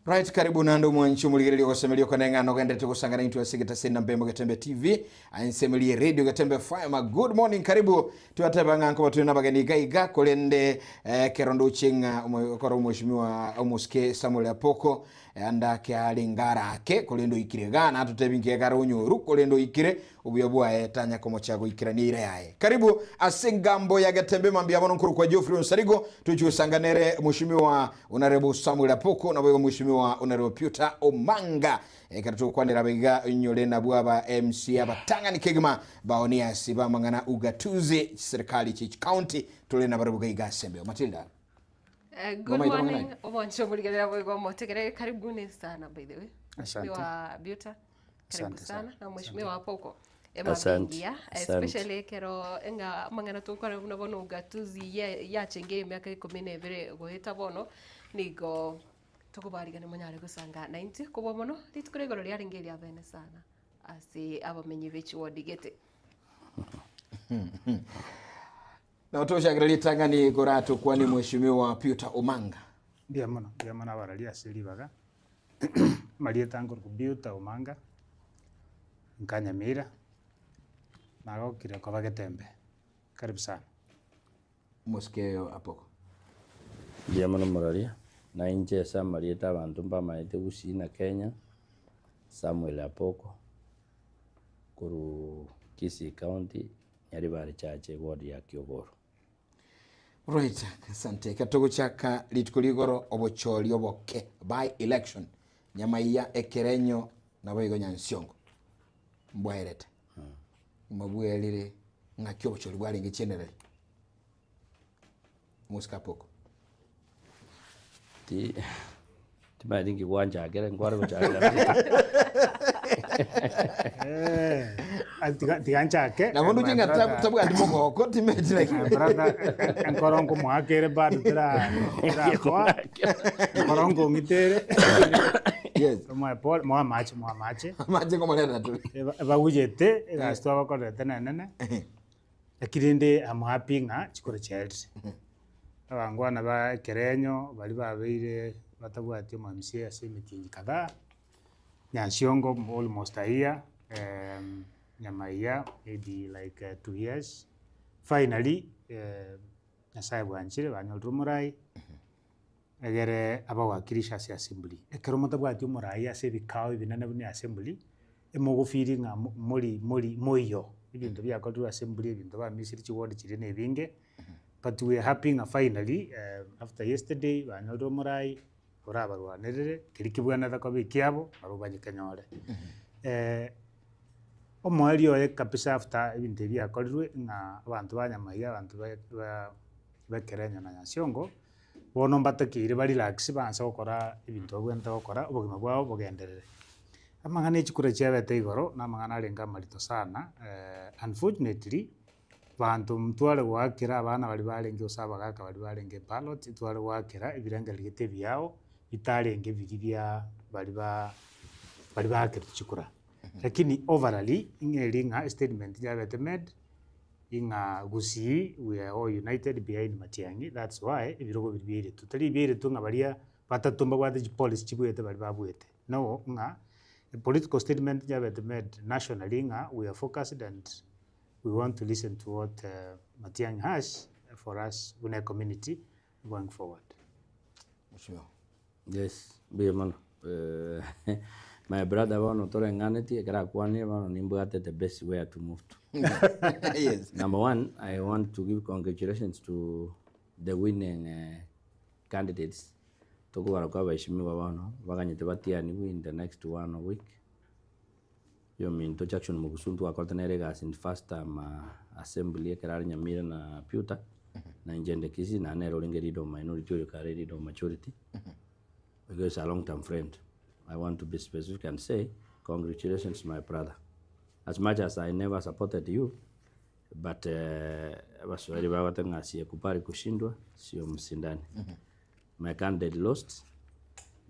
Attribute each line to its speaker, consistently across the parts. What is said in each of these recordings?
Speaker 1: Right, karibu nando mwanchu muligirili kusemelio kwa ngano gende tukusangana into asigita sina mbembo Getembe TV ansemelie radio Getembe Fire. Good morning, karibu tuateba nganko watu na bagani gaiga kolende kerondo chinga koro mheshimiwa Omuske Samuel Apoko anda kyalingara ke kolendo ikire gana tutebinge garo nyoru kolendo ikire ubuyobwa tanya komo chago ikiranire yae. Karibu asingambo ya Getembe mambia bono nkuru kwa Geofrey Nsarigo tuchusanganere mheshimiwa Honorable Samuel Apoko na bwe mheshimiwa Honorable Omanga katutu kwandira bega nyole na bwaba MC abatanga ni kegema baonia siba mangana ugatuzi serikali Chich County tole na barabuga igasembe. Matildah.
Speaker 2: Good morning. Oboncho muligelera bwego motegere karibuni sana by the way. Mheshimiwa Buta. Karibu sana na mheshimiwa Apoko. Asante. Especially kero enga mangana tukora bono ugatuzi ya chenge miaka 12 goheta bono nigo tukubarigane munyare gusanga 90 kubo mono litukuregoro lyari ngeli abene sana asi abamenyi bechi wodigete
Speaker 1: na utosha grali tangani goratu kwani mheshimiwa Omanga
Speaker 3: bia mono barali asili baga Marieta ngor ku Omanga Nyamira nago kire kwa Getembe. Karibu sana
Speaker 1: Omuske Apoko
Speaker 4: bia mono moralia na inje sa Marieta abantu maete usina Kenya Samuel Apoko kuru Kisii County Nyaribari chache ward ya Kiogoro.
Speaker 1: Right, asante. Katogo chaka litukuligoro obocholi oboke by election nyamaiya ekerenyo na bwego nyansiongo mbwaerete mabwelire ngakyo obocholi bwali ngichenere Omuske Apoko
Speaker 4: ti baadingi wanja agere ngwara gochagera
Speaker 3: tiganchake
Speaker 1: na mundu jinga tabu adimoko ko timeti like
Speaker 3: brother enkorongo mwakere bado tira kwa enkorongo ngitere
Speaker 1: yes
Speaker 3: mwa mache
Speaker 1: mache ko malera tu
Speaker 3: bagujete gasto bakorete nene akirinde amhapinga chikore chelt abangwana ba kerenyo bali babeire batabwati mu MCA asemitingi kada Nyansiongo almost a year, Nyamaiya maybe like 2 years. Finally, Nasai Wanchire, Wanyol Rumurai, Agere Abawakirisha Assembly. A Karomatabati Murai, say the cow in an assembly, a mogo feeding a moyo. Even to be a cultural assembly in the one Missy Ward Chirene Vinge. But we are happy finally, after yesterday, Wanyol Rumurai. Oraba rwa nerere kirikibwana thakabe kiabo arubanye kanyore omweli oye kabisa after ibintu bya kolirwe na abantu banyamaiya abantu ba Kerenyo na Nyansiongo bono mbatakire bari relax banza gukora ibintu bwenta gukora ubugima bwabo bugenderere amangana ekikure cyabete igoro na amangana arenga marito sana unfortunately bantu mtwale gwakira abana bali barenge usaba gaka bali barenge ballot itwale gwakira ibiranga ligete byao itarenge biribya bali bakira chikura lakini overall ingelinga statement yabete made inga Gusii we are all united behind Matiang'i. That's why ibirogo bibiri tutali bibiri tunga balia batatumba kwa the policy chibwete bali babwete no nga a political statement yabete made nationally nga we are focused and we want to listen to what Matiang'i has for us in a community going forward.
Speaker 4: Yes, be man. My brother wano tore nganeti ekara kwani wano nimbugate the best way to move to.
Speaker 1: Yes.
Speaker 4: Number one, I want to give congratulations to the winning candidates. Toko warakwa baishimiwa wano baganyete batiani in the next 1 week. Yo mean to Jackson mugusuntu akortenere gas in first time assembly ekara Nyamira na Puta na njende Kisii na nero lingerido minority or carried majority. Because a long-term friend, I want to be specific and say, congratulations, my brother. As much as I never supported you, but waswahili wawatanga siya kupari kushindwa, siyo msindani. My candidate lost.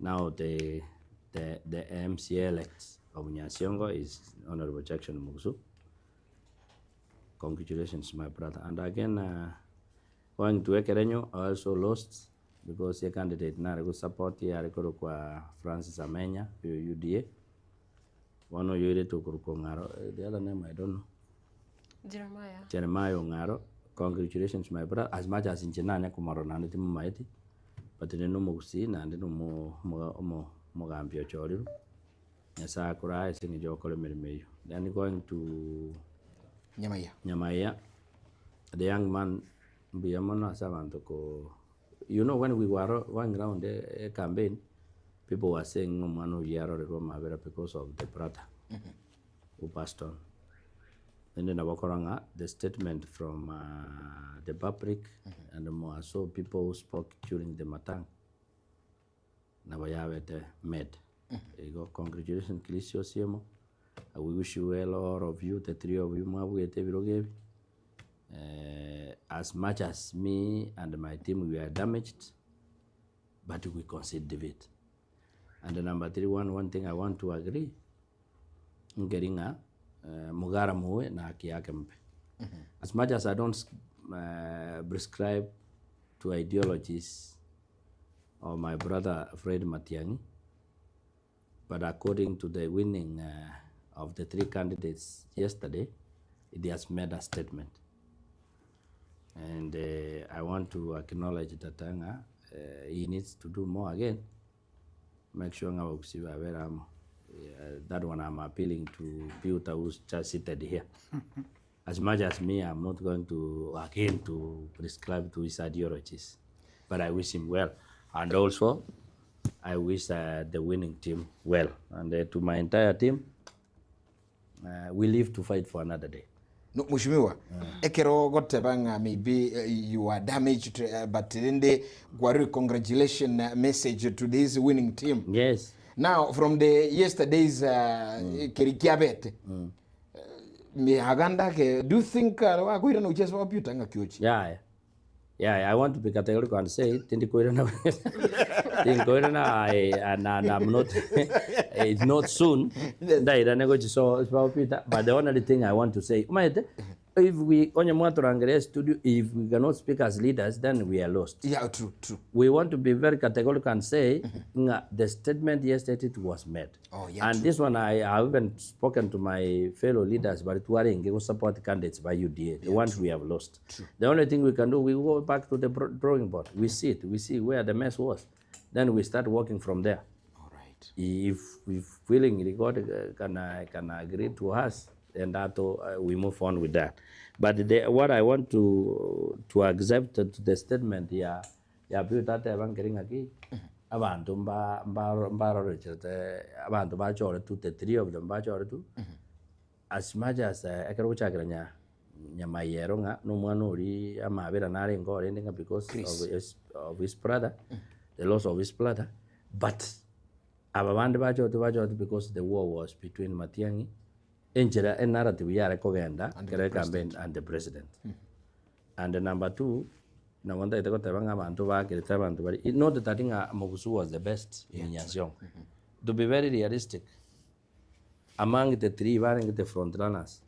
Speaker 4: Now the MCA elect of Nyansiongo is Honorable Jackson Mugusu. Congratulations, my brother. And again, going to Ekerenyo, I also lost because a candidate na go support ya rekoro kwa Francis Amenya UDA. One of you to Ngaro. The other name I don't know. Jeremiah Ngaro. Congratulations, my brother. As much as in Chenanya Kumarona Timaiti, but in no Musin and no Mogambio Choriru. Yes, I could I sing your column. Then going to Nyamaya. The young man Biamona Savantoko. You know, when we were going around a campaign, people were saying no man of Yaro Roma because of the brother who passed on. And then the statement from the public and more so people who spoke during the matang. Nabayavete met. Congratulations, Kisii Siemo. We wish you well, all of you, the three of you, Mabu. As much as me and my team, we are damaged, but we concede defeat. And the number 3, one thing I want to agree, getting a Mugara Moe na Kiakempe. As much as I don't prescribe to ideologies of my brother Fred Matiang'i, but according to the winning of the 3 candidates yesterday, it has made a statement. And I want to acknowledge that he needs to do more again. Make sure that one I'm appealing to Peter who's just seated here. As much as me, I'm not going to again to prescribe to his ideologies, but I wish him well. And also, I wish the winning team well. And to my entire team, we live to fight for another day.
Speaker 1: No, Mushimiwa, ekero gotebanga maybe you are damaged, but then they were congratulation message to this winning team.
Speaker 4: Yes.
Speaker 1: Now, from the yesterday's Kerikiabet, do you think
Speaker 4: Yeah, I want to be categorical and say it. I'm not. It's not soon. But the only thing I want to say, if we if we cannot speak as leaders, then we are lost.
Speaker 1: Yeah, true.
Speaker 4: We want to be very categorical and say the statement yesterday was made.
Speaker 1: Oh, yeah,
Speaker 4: and
Speaker 1: true.
Speaker 4: This one I haven't spoken to my fellow leaders, but it was support candidates by UDA, the ones we have lost.
Speaker 1: True.
Speaker 4: The only thing we can do, we go back to the drawing board. We see where the mess was. Then we start working from there.
Speaker 1: All right.
Speaker 4: If willingly God can agree to us, and that we move on with that. But what I want to accept to the statement, built that getting again. Abantu the 3 of them as much as Nyamayero no one ori amabera nare ngo because of his brother, the loss of his brother. But ababandi because the war was between Matiang'i and narrative campaign and the president. And the number 2, na wanda ita kota banga bantu ba kirita bantu bari. It not that I think Mogusu was the best in Nyasyong. To be very realistic, among the 3 the front runners,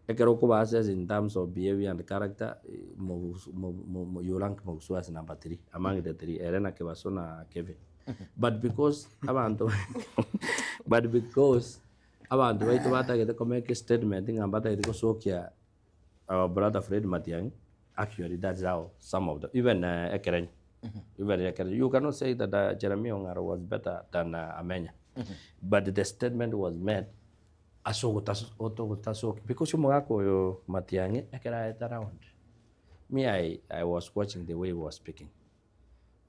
Speaker 4: Ekeroko says in terms of behavior and character, you rank Mogusu as number 3 among the 3. Elena Kebasona Kevin. But because abantu, wait to make a statement, our brother Fred Matiang'i, actually that's how some of them, even Ekeren, you cannot say that Jeremy Ongaro was better than Amenya. But the statement was made because you Matiang'i Ekera around. Me, I was watching the way he was speaking.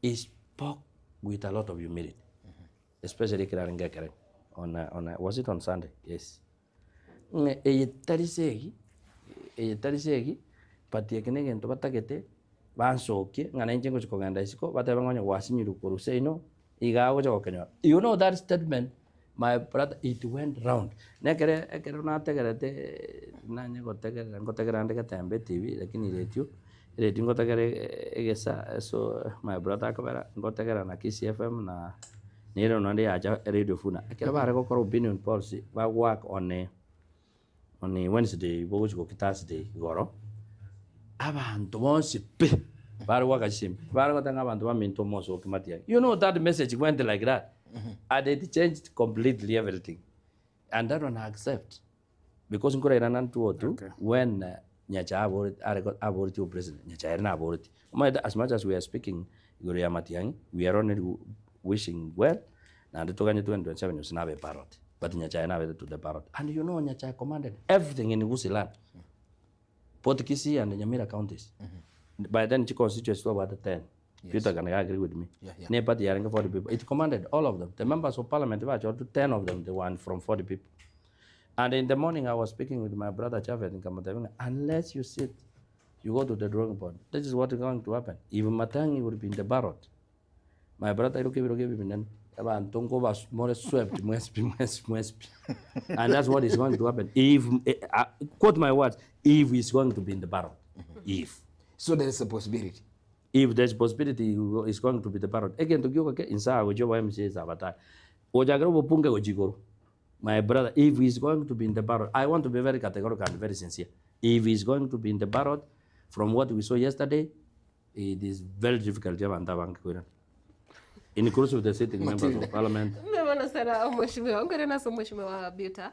Speaker 4: He spoke with a lot of humility, especially Ekeren. Was it on Sunday? Yes. Pati kenege nto batakete bansoke ngana injengo chikoganda isiko batabanganya wasinyiru kuruseino igawo chokenya. You know that statement, my brother, it went round. Nekere na tegerete nanye gotegera ndeke Getembe TV lakini radio ngotegere egesa. So my brother akabara ngotegera na Kisii FM na nero nande aja radio funa ekere bare ko opinion policy ba work on Wednesday bo go Thursday goro abantu bonse pe Bari wakashim. Bari watanga bantu ba minto moso kimatia. You know that message went like that. And it changed completely everything. And that one I accept. Because nkura iranan tuotu when nyacha aborit your president. Nyacha irna aborit. As much as we are speaking Gloria Matiang, we are only wishing well. Na nditoka nyetu 27 usinabe parrot. But nyacha ina to the parrot. And you know nyacha commanded everything in Gusiland. Both Kisii and Nyamira counties. By then, she constitutes about 10. Yes. Peter can agree with me. Yeah. But 40 people. It commanded all of them. The members of parliament, 10 of them, the one from 40 people. And in the morning, I was speaking with my brother Chavet in Kamatavanga. Unless you sit, you go to the drawing board. This is what is going to happen. Even Matangi would be in the ballot. My brother, and that's what is going to happen. If, quote my words, if he's going to be in the ballot. If.
Speaker 1: So there's a possibility.
Speaker 4: If there's possibility, it's going to be the ballot. Again, to give inside which YMCA is avatar. My brother, if he's going to be in the ballot, I want to be very categorical and very sincere. If he's going to be in the ballot, from what we saw yesterday, it is very difficult to inclusive the sitting members of parliament.
Speaker 2: Sana mheshimiwa ngore naso mheshimiwa Biuta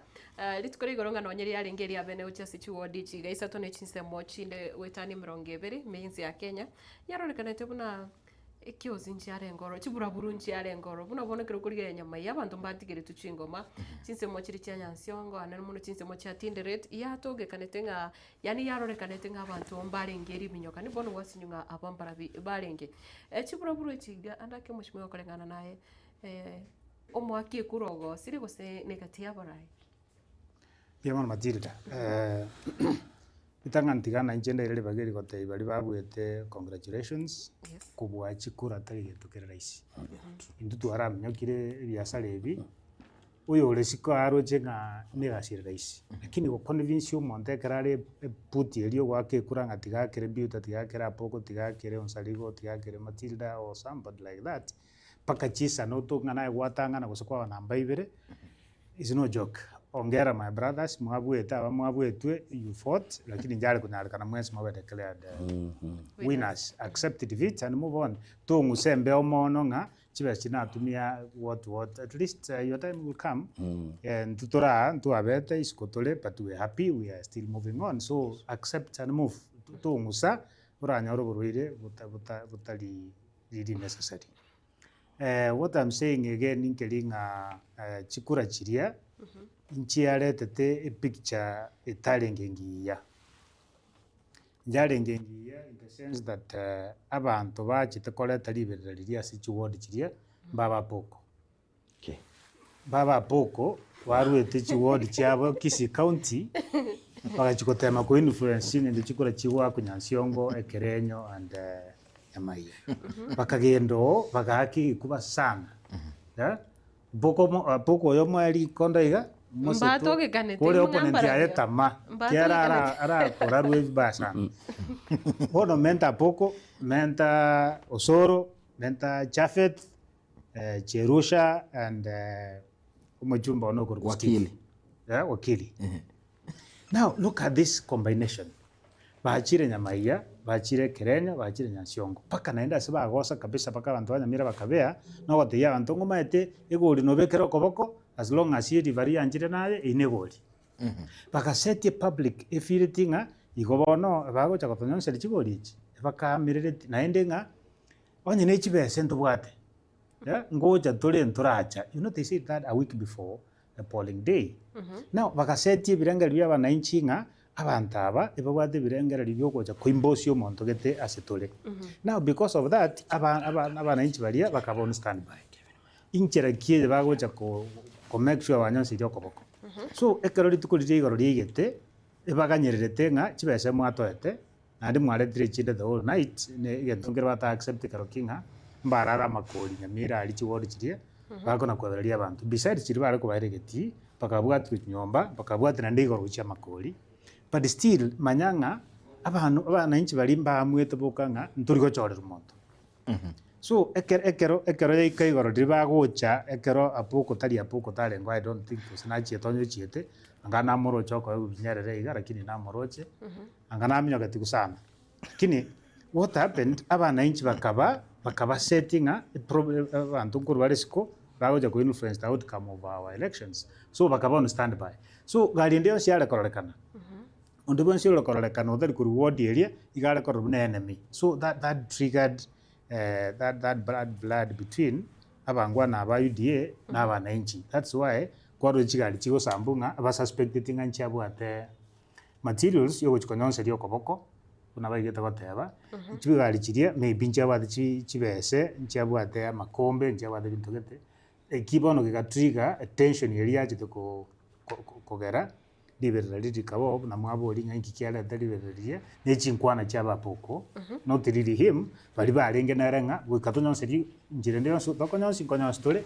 Speaker 2: litukore goronga no nyeri arengeri abene ucha situ wodichi gaisa to ne chinse mochinde wetani mrongeveri meinzi ya Kenya yaronekana tebuna ekyozi nchare ngoro chibura burunchi yare ngoro buna bonekero kuri nyama y'abantu mbatigere tuchingoma chinse mochiri cya nyansyongo anana muno chinse mocha tinderet yatoge kanetenga yani yaronekana tenga abantu mbarengeri binyoka ni bono wasinyunga abambara barenge chibura burunchi andake mheshimiwa kolengana naye omwaki kurogo siri gose negatia barai
Speaker 3: Yamana Matildah itangantigana inchenda irele bageri kote bali babwete congratulations kubwa chikura tari tukere raisi indutu aramnyokire byasale ebi uyo lesiko aroje nga negasire raisi lakini ko convince umuntu ekarare puti elio wake kuranga tigakere Biuta tigakere apoko tigakere onsaligo tigakere Matildah or somebody like that pakachisa no to ngana gwatanga na gusokwa namba ibere is no joke. Ongera my brothers mwabwetwe you fought lakini njale kunyalika na mwezi mwa declared winners accepted it and move on to ngusembe omono nga chibe chinatumia what at least your time will come and tutora ntuabete iskotole but we are happy we are still moving on so accept and move to ngusa uranya oroborwire butali really necessary. What I'm saying again inkelinga chikura chiria inchi yaretete a picture etalengengiya njalengengiya in the sense that abantu bachitekoleta liberera liria sichiwodi chiria baba poko baba poko warwete chiwodi chiabo Kisii County bagachikotema ko influence ndi chikora chiwa kunyansyongo ekerenyo and Nyamira bakagendo bagaki kuba sana ya poko yo mwali kondaiga
Speaker 2: mbato ke kanete
Speaker 3: kole opponent ya etama kiara ara korarwe basa hono menta poko menta Osoro menta Jafet Cherusha and umujumba ono
Speaker 1: wakili
Speaker 3: wakili now look at this combination bachire Nyamira bachire Kerenya bachire Nyansyongo paka naenda seba gosa kabisa paka abantu banyamira bakabea no goteya abantu ngomaete egori no bekero koboko as long as you divari anjire naye inegori paka set public ifiritinga igobono bago chakotonyo seri chigori paka mirere naende nga onye ne chibese ntubwate ya ngoja tole nturacha you know they said that a week before the polling day now paka set biranga bya bananchi nga abantu aba ebabwate birengera libyo koja koimbosio monto gete asetole now because of that aba inchi balia bakabona standby inchera kie bagoja ko make sure abanyansi ryo koboko so ekero litukulije igoro ligete ebaganyererete nga chibese mwatoete nandi mwaretire chinde the whole night ne getongera bata accept karo kinga mbarara makori Nyamira ali chiwodi chirie bagona kwebereria abantu besides chiri bare kubaregeti bakabwatwe nyomba bakabwate na ndigoro chia makori but still manyanga abana inchi balimba amwete bokanga nturigo chorera umuntu so ekero yaikaigoro ribagocha ekero apoko tari ngo I don't think usina chietonyo chiete angana moro choko binyerere iga lakini na moroche angana minyo gatiku sana lakini what happened abananchi bakaba setting abantu nkuru barisiko bagoja ku influence the outcome of our elections, so bakaba on standby, so gari ndio siara kororekana undu bonsi lo kororekana uthari ku reward area igara koro na enemy, so that triggered that blood between abangwa na aba UDA na abananchi. That's why kwaro chigari chigo sambunga aba suspected nganchi abwate materials yo chikonyonse rio koboko kuna baigeta goteba chigari chiria maybe nchaba chibese nchabwate makombe nchabwate bintu gete ekibono giga trigger attention area chite kogera liberera riri kabo na mwabori nganki kiala delivery ne chinkwana chaba poko not really him bali barenge narenga gwikatonyonse ri njire ndio so dokonyonse konyonse tole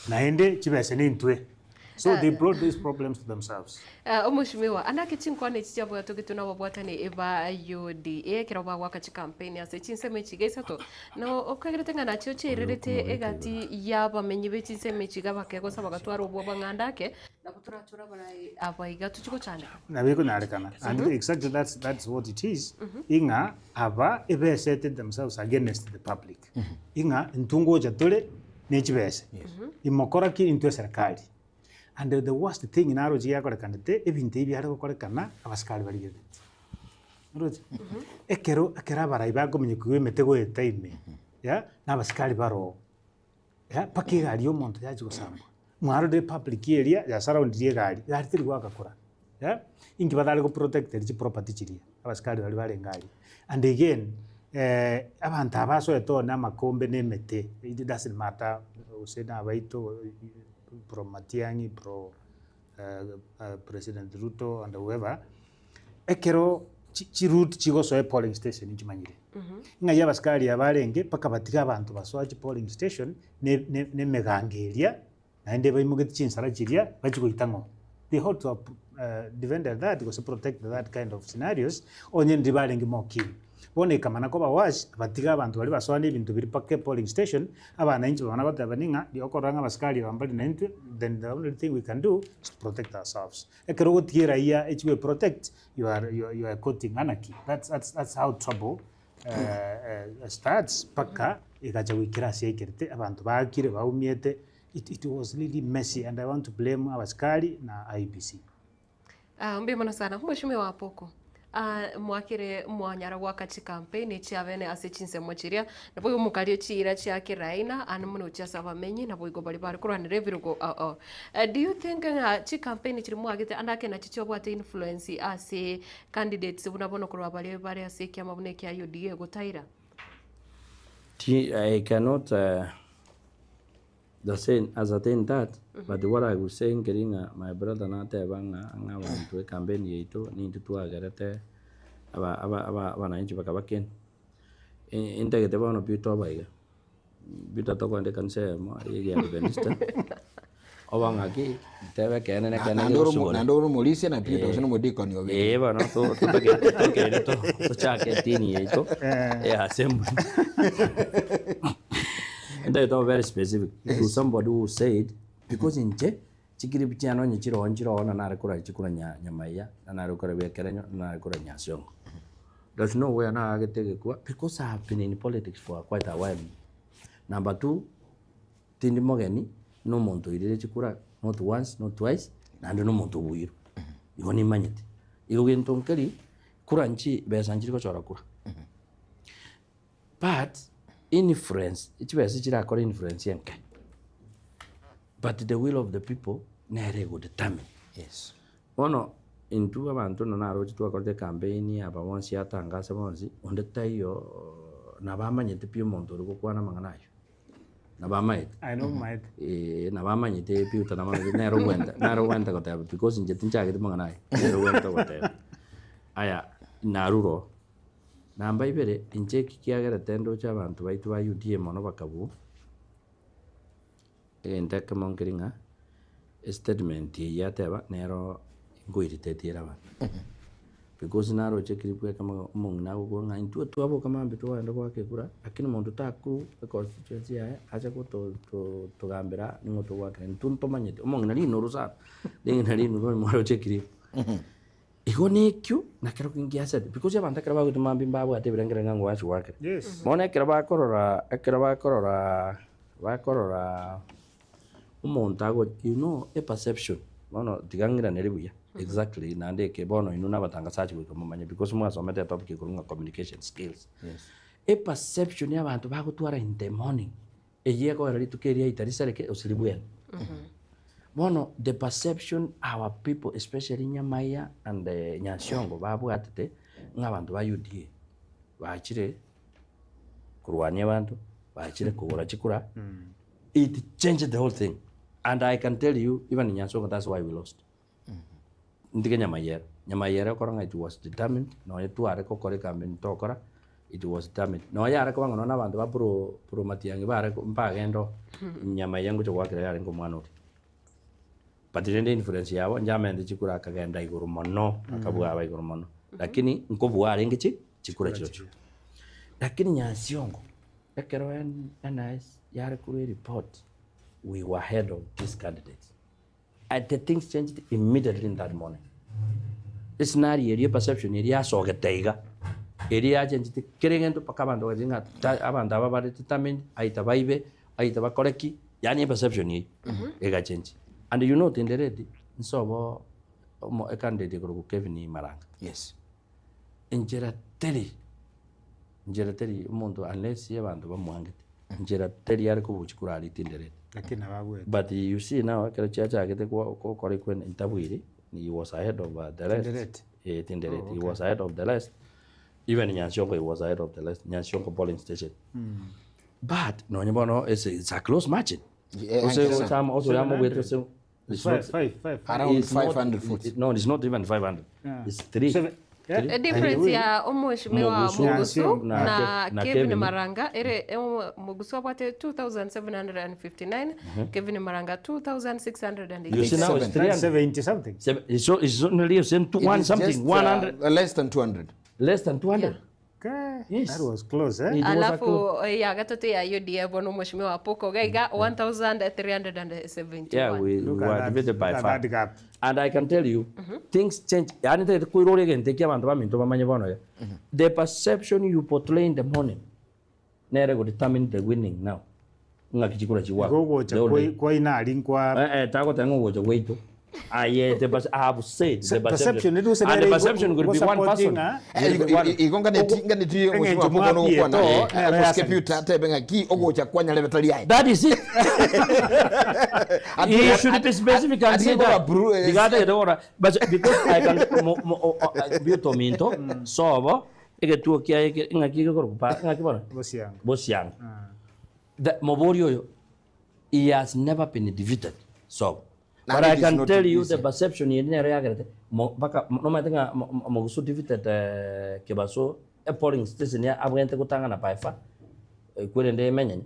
Speaker 3: na ende chibese ni ntwe. So they brought these problems to themselves.
Speaker 2: Omushimiwa anake chinkwane chichabo tugituna babwatani eba UDA kiraba wakachi campaign ase chinseme chigesa to no okageretenga nacho chererete egati yaba menyibe chinseme chigaba kego sabagatwara obwo bangandake na kuturachura barai abaiga tuchiko chane
Speaker 3: na biko narekana and exactly that's what it is. Inga aba ebe set themselves against the public. Inga ntungo jatole nechibese imokora ki into serikali. And the worst thing in Aroji yakorekandete ebinte ibi hari gukorekana abasikali bari gete uruzi ekera baraiba gomenye kuwe metego etaime ya nabasikali baro ya pakigari yo monto yaje gusamba mwaro de public area ya surround die gari tiri gwakakora ya ingi badale go protect the property chiri abasikali bari ngali. And again abantu abaso etona makombe nemete, it doesn't matter usena abaito pro Matiang'i, pro President Ruto and whoever, ekero chi route chigo so polling station inchimanyire. Nga yabasikali abarenge paka batiga abantu baswaje polling station ne megangeria na ende bayimugeti chinsara chiria bachikoitango. They ought to defend that because to protect that kind of scenarios onye ndibarenge mo kill. Bone kamana ko bawash batiga abantu bali baswane ibintu biri pake polling station abana inchi bana batabaninga diokoranga basikali bambali na intu, then the only thing we can do is to protect ourselves. Ekero gotiera iya we protect you are quoting anarchy. That's how trouble starts paka igaja wikira sekerete abantu bakire baumiete. It was really messy and I want to blame abasikali na IBC.
Speaker 2: Mbimana sana mheshimiwa wapoko mwakire mwanyara wakachi campaign chiavene ase chinsemo chiria na boyo mukario chira chiake raina anumuno chiasa bamenyi na boyo bali bali kuranire virugo. Do you think chi campaign chiri mwagite andake na chichobwa te influence ase candidates bunabono kurwa bali ase kiama bune kya UDA gotaira?
Speaker 4: I cannot ascertain that, but what I was saying, my brother Nate Banga, and I to a campaign yeto, need to agarete, wananchi bakabaken. Integrate one of Buto Obaigwa. Buta toko ande kanse mo yegi administer. Owangaki, tebe kene ne kene
Speaker 1: nandoro molisia na pito sono modiko ni obe.
Speaker 4: Eva no to to chake tini yeto. Assembly. And they are very specific to somebody who said, because in Che, Chikiripiano, Nichiro, and Narakura, Chikuranya, Nyamaya, and Narakura Bekerano, and Narakura Nyasong. There's no way now I get take it because I have been in politics for quite a while. Number two, Tindi Mogani, no monto, Chikura, not once, not twice, and no monto weir. You want him manit. You went to Kari, Kuranchi, Besanchico Chorakura. But influence, it was a influence, but the will of the people never would determine.
Speaker 1: Yes.
Speaker 4: Ono into abantu na roji tu akorde campaign aba wansi atanga sabonzi onde tayo na bama nyete pio monto ruko kwana manganayo. Na bama it.
Speaker 3: I know my
Speaker 4: na bama nyete pio tana manganayo nero wenda kota because in jetinja ke manganayo. Nero wenda kota. Aya naruro namba ibere inche kiagera tendo cha abantu baitu ba UDA mono bakabu entaka mongeringa statement yateba nero ngoirite tira ba because naro chekiri kwe kama mongna go nga intu tu abo kama mbitu ndo kwa kekura lakini muntu taku constituency ya acha ko to gambera ngoto wa kan tun pamanyete mongna ni norusa ding nari no moro chekiri Igo nekyo nakero kingia set because abantu akera bagutuma mbimba bwa tebere ngere ngango wacu wake.
Speaker 3: Yes.
Speaker 4: Mona ekera bakorora umuntu ago a perception. Mono tigangira nerebuya. Exactly nande ke bono inu nabatangasachi bwo mumanya because mwasomete topic ikurunga communication skills.
Speaker 1: Yes.
Speaker 4: A perception y'abantu bagutwara in the morning. Eyeko rari tukeria itarisereke osilibuya. Mono the perception our people especially Nyamaya and Nyanshongo babwatete ng'abantu ba UDA bachire kurwanya abantu bachire kugura chikura. It changed the whole thing, and I can tell you even in Nyanshongo that's why we lost. Ndike Nyamayera koranga it was determined no yetu areko kore campaign tokora it was determined no yara ko bangono na bantu ba pro matiangi bare mpagendo Nyamaya ngo chokwa kire yare ngo mwana oti. But the influence yabo njamende chikura akagenda iguru mono akabwa aba iguru mono lakini nkobwa arengechi chikura chicho lakini Nyanshongo ekero NIS yare kuri report we were ahead of these candidates and the things changed immediately in that morning. This scenario area perception area so getaiga area changed kerengento pakabando gazinga abanda baba determined aita baibe aita bakoreki yani perception yi ega change. And you know, in the ready, so a candidate go Kevin Maranga.
Speaker 1: Yes.
Speaker 4: In Gerateri, Mondo, unless you want to Mwanget, in Gerateri Arco, which could in the red. But you see now, I get a correct in Tabuiri, he was ahead of the rest. He was ahead of the rest. Even in Nyanshongo, he was ahead of the rest. Nyanshongo polling station. But no, it's a close margin.
Speaker 3: It's around 540.
Speaker 4: No, it's not even 500. Yeah. It's 3.
Speaker 2: A difference ya Mheshimiwa Mugusu na Kevin Maranga Mugusu apate 2759, Kevin Maranga 2680.
Speaker 4: You see now it's
Speaker 3: 370 something.
Speaker 4: It's only something 100
Speaker 1: less than 200.
Speaker 4: Less than 200.
Speaker 3: Okay.
Speaker 4: Yes.
Speaker 3: That was close, eh?
Speaker 2: Alafu ya gatoto ya UDA bono Mheshimiwa Poko gaiga 1371.
Speaker 4: Yeah, we were divided by 5. And I can tell you, things change. The perception you portray in the morning never will determine the winning now. I have said the perception. And the perception could be one person. That is it. You should be specific and say that. But because I can build a minto, so Bosiang. That Moborio, he has never been defeated. So. But I can tell you the perception in the area. No matter Mogusu defeated Kebaso, a polling station here, I went to Tangana Paifa. Couldn't they mention?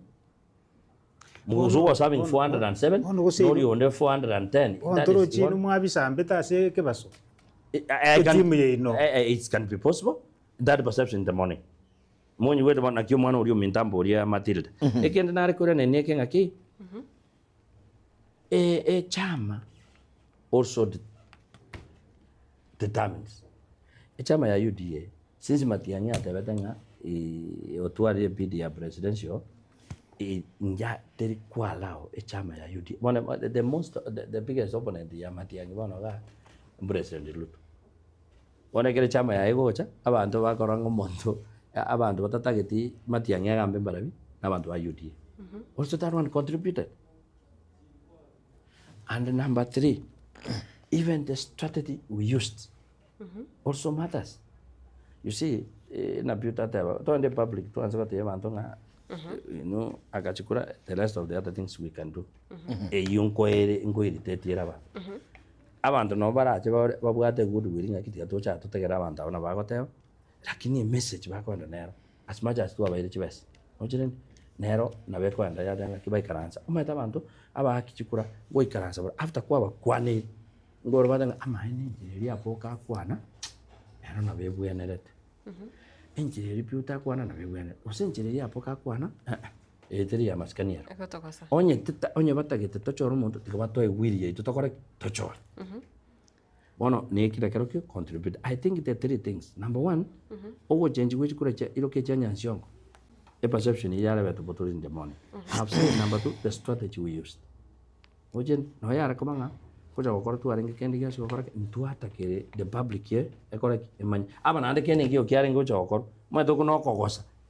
Speaker 4: Mogusu was having 407, Nori under 410. It can be possible. That perception in the morning. When you wait about Nakuman or you Mintambo, Matildah. A can't record and making a key. A chama also determines. A chama ya UDA, since Matianya Tevetanga, Otwari PDA presidential, Inja Terry Kualao, a chama ya UDA. One of the biggest opponent, the Matianga, President Lut. When I get a chama ya Egocha, Abanto Vacorango Monto, Abanto Tatageti, Matianga and Bembarabi, Abanto UDA. Also, that one contributed. And number 3, even the strategy we used also matters. You see, in a beautiful to the public, to answer the you know, Agachikura, the rest of the other things we can do. A young query in Guiraba. Avant no barrage about what the good willing to take around on a hotel. Lakini message back on the narrow as much as to a very best. Nero na beto anda ya danga kibai karansa umeta bantu aba kichukura boy karansa after kwa kwane ngoro badanga amani njeri apoka kwana ero na bebu enerete njeri piuta kwana na bebu enerete usenjeri apoka kwana eteri ya maskania onye batagete tochoro muntu tikabato egwiri ye tutokore tochoro bono ne kila kero kyo contribute. I think the three things. Number one, ogo change which kura ilo ke chanya nsiongo. A perception yara beto botol in the morning. I've said number two, the strategy we used. Ojen no yara komanga. Koja wakora tu arengi kendi gas wakora ntu atakere the public here ekora emanya aba na ndeke nengi okiare ngoja wakora mwe to kuno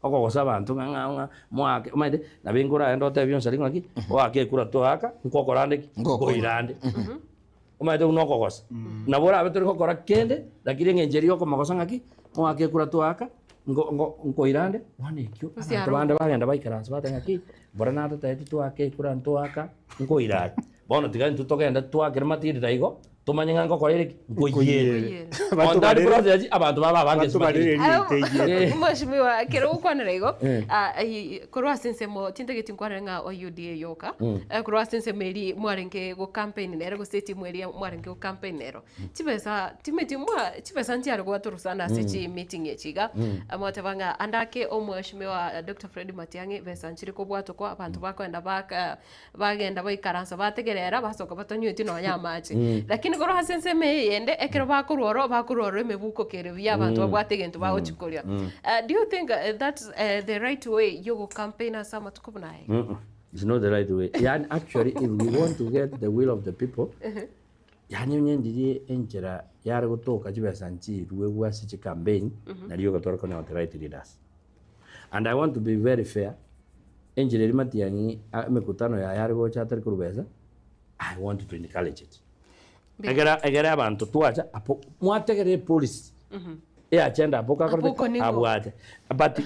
Speaker 4: okogosa bantu nganga mwake mwe na bingura endo te avion salingo aki wake kura to aka nkokora ndeki ngoirande mwe to kuno okogosa na bora abeto ngokora kende lakini ngenjeri yoko magosa ngaki wake kura to aka ngoirande wane kyo abande bagenda baikaranza batengaki bora na tete tu ake kura to aka ngoirande bono tigani tutogenda twakere matiri daigo tumanyanga ngo korere ngoyere ondari project abantu baba bange
Speaker 2: mheshimiwa kero ukwanira igo korwa sense mo tindageti nkwarenga o UDA yoka korwa sense meri mwarenge go campaign nero go state mweri mwarenge go campaign nero tibesa timeti mwa tibesa ntiare go aturusana sichi meeting yechiga amotavanga andake o mheshimiwa Dr. Fred Matiang'i besa nchiri ko bwato ko abantu bakwenda bagenda baikaransa bategerera basoka batonyuti no nyamachi lakini korwa sense me yende ekero bakuroro emebuko kere bya abantu babwate gento bagochikoria do you think that's the right way you campaign as sama tukubunaye
Speaker 4: it's not the right way yani actually if we want to get the will of the people yani nyendiri enjera yare gutoka chibesa nchi ruwe gwasi campaign na riyo gatorako na the right leaders and I want to be very fair enjera Matiang'i mekutano ya yare go chatari kurubeza I want to encourage it egera abantu twacha apo mwategere police agenda apo kakore abwate but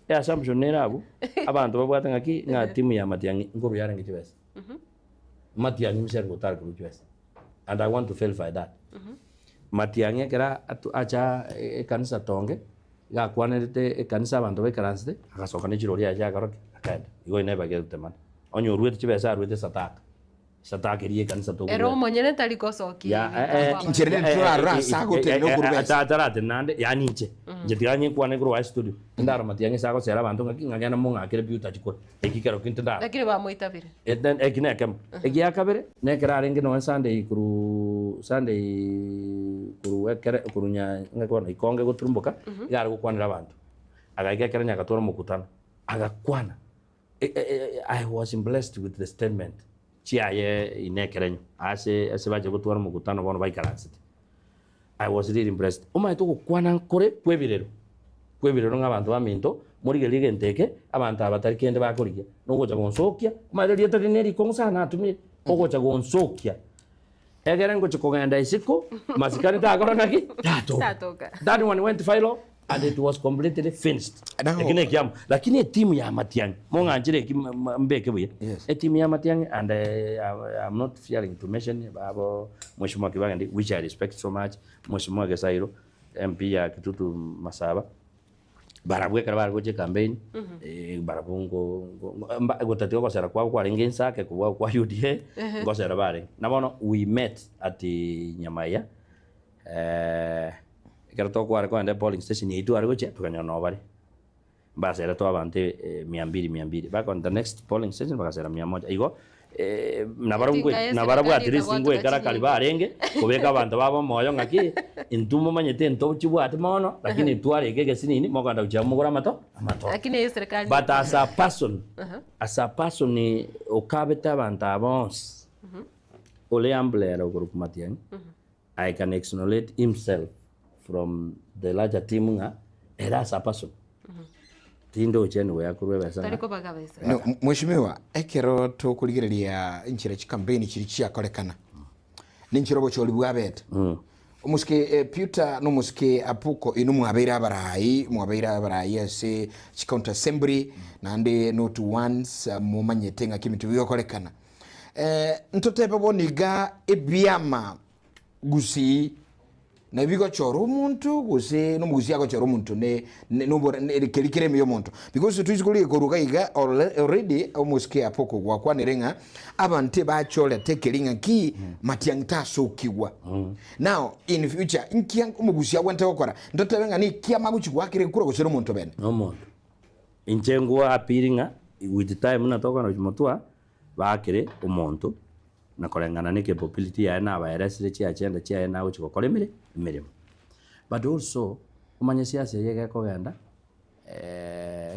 Speaker 4: assumption nera abo abantu babwate ngaki nga timu ya Matiang'i nguru yarangi chibesa Matiang'i msher gotar kuru chibesa and I want to verify that Matiang'i egera acha kanisa tonge ga kwanete kanisa abantu bekaranse akasoka ne jirori aja garoke akaenda igo ineba getemana onyo ruete chibesa ruete satakerie kanisa to
Speaker 2: ero monyene talikosoki
Speaker 1: ncherere turara sago te no kurubesa
Speaker 4: atarate nande yani nche njetiganye kwane kuru wa studio ndaro Matiang'i sago sera bantu ngagena munga akire biuta chiko ekikero kintanda
Speaker 2: lakini ba moitabire
Speaker 4: eden ekine kem egia kabere ne kerarenge no Sunday kuru ekere kurunya ngakwana ikonge guturumbuka yari gukwanira abantu agagekera nyakatora mukutano agakwana I was blessed with the statement chiaye inekerenyo ase baje gutwara mukutano bono baikaranse I was really impressed to gukwana kore kwebirero ng'abantu baminto muri gelige nteke abantu abatari kende bakorigia no gocha gonsokia umaito rieta rineri konsana atumi ogocha gonsokia egera ngocha kogenda isiko masikani ta akora naki tatoka that one went file and it was completely finished lakini kiam lakini timu ya Matiang'i monga njire mbeke buye timu ya Matiang'i and I'm not fearing to mention babo mheshimiwa Kibagandi which I respect so much mheshimiwa Gesairo MP ya Kitutu Masaba barabwe karaba goje campaign barabungo gotatio ko sera kwa rengensa ke kwa UDA ngo sera bare na bono we met at Nyamira kerato kwa ko ande polling station yitu ari goche tukanya no bare base era to abante 200 back on the next polling station bakasera 100 igo nabarabwe at least ngwe kara kaliba arenge kubeka abantu babo moyo ngaki intumo manyete nto chibwate mono lakini tware gege sinini moganda uchamugura mato
Speaker 2: lakini serikali
Speaker 4: but as a person ni okabeta abantu abons ole amblera group Matiang'i I can acknowledge himself from the larger team nga era as a person tindo chene we akurwe sana
Speaker 2: tariko bagabesa
Speaker 1: no mheshimiwa ekero to kuligereria inchira chikampeni chiri chiakolekana ninchirobo choli bwabeta umuske Peter no muske apuko inu mwabeira barayi ase county assembly nande not once mumanyetenga kimitu byokolekana ntotebe boniga ebiama gusi na bigo choro muntu guse no mugusi yako choro muntu ne kelikire miyo muntu because tuzikuli koruka iga already almost care poko kwa kwanerenga abante ba chola tekelinga ki Matiang'i tasokiwa now in future inkiang umugusi yawanta kokora ndotabenga ni kia maguchi kwakire kura gusero muntu bene
Speaker 4: no muntu inchengo apiringa with the time na toka no mutua bakire umuntu na korengana ni capability ya na virus chia agenda chia na uchi ko mirimo but also umanye siasa yege kogenda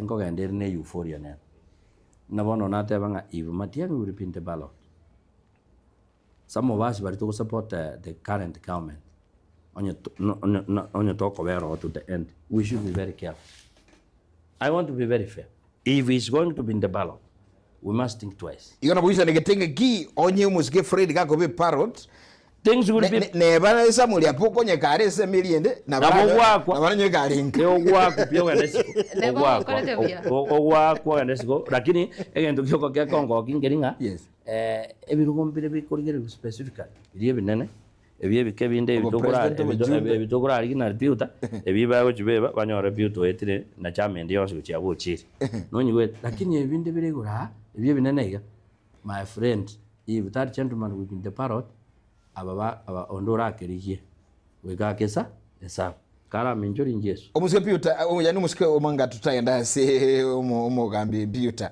Speaker 4: ngogenda ne euphoria na bono na tebanga if Matiang'i will be in the ballot. Some of us were to support the current government on your talk over to the end. We should be very careful. I want to be very fair. If he's going to be in the ballot, we must think twice.
Speaker 1: You're going to get key on you must get Geofrey to be parrot.
Speaker 4: Things will be
Speaker 1: never somebody a poke on your car is a million. Never work
Speaker 4: and let's go. Lakini again to go get Congo getting up. Yes. Every room be specifically. Nene. If you Kevin David Togura in a builder, if you buy what you wear, when you're a beauty, Nacham and yours which I will cheat. No, you wait. Lakini if you very good, if you have a nigger, my friend, if that gentleman will be in the parrot. Aba ondora kerije wega kesa esa kara minjori njesu
Speaker 1: omusike piuta yani musike omanga tutayenda se omogambi piuta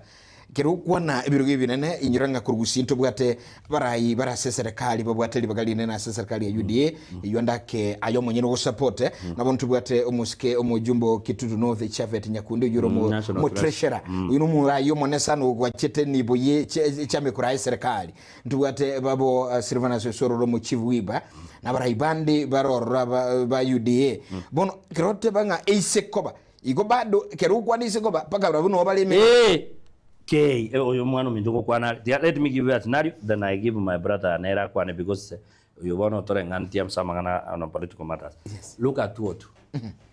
Speaker 1: kero kwana ebirugi binene inyuranga kurugusinto bwate barayi barase serikali babwate libagali nene ase serikali ya UDA yondake ayo monyene go support na bontu bwate omusike omujumbo Kitutu North Chavet Nyakunde yuro mo treasurer uyu murayo monesa no gwachete niboye chame kurai serikali ntubwate babo Silvana Sosoro mu Chivuiba na barayi bandi barora ba UDA bono kerote banga eisekoba igo bado kero kwani isekoba paka babuno baleme
Speaker 4: Okay, let me give you a scenario, then I give my brother an era kwane because you want to antiam samangana on political matters. Yes. Look at what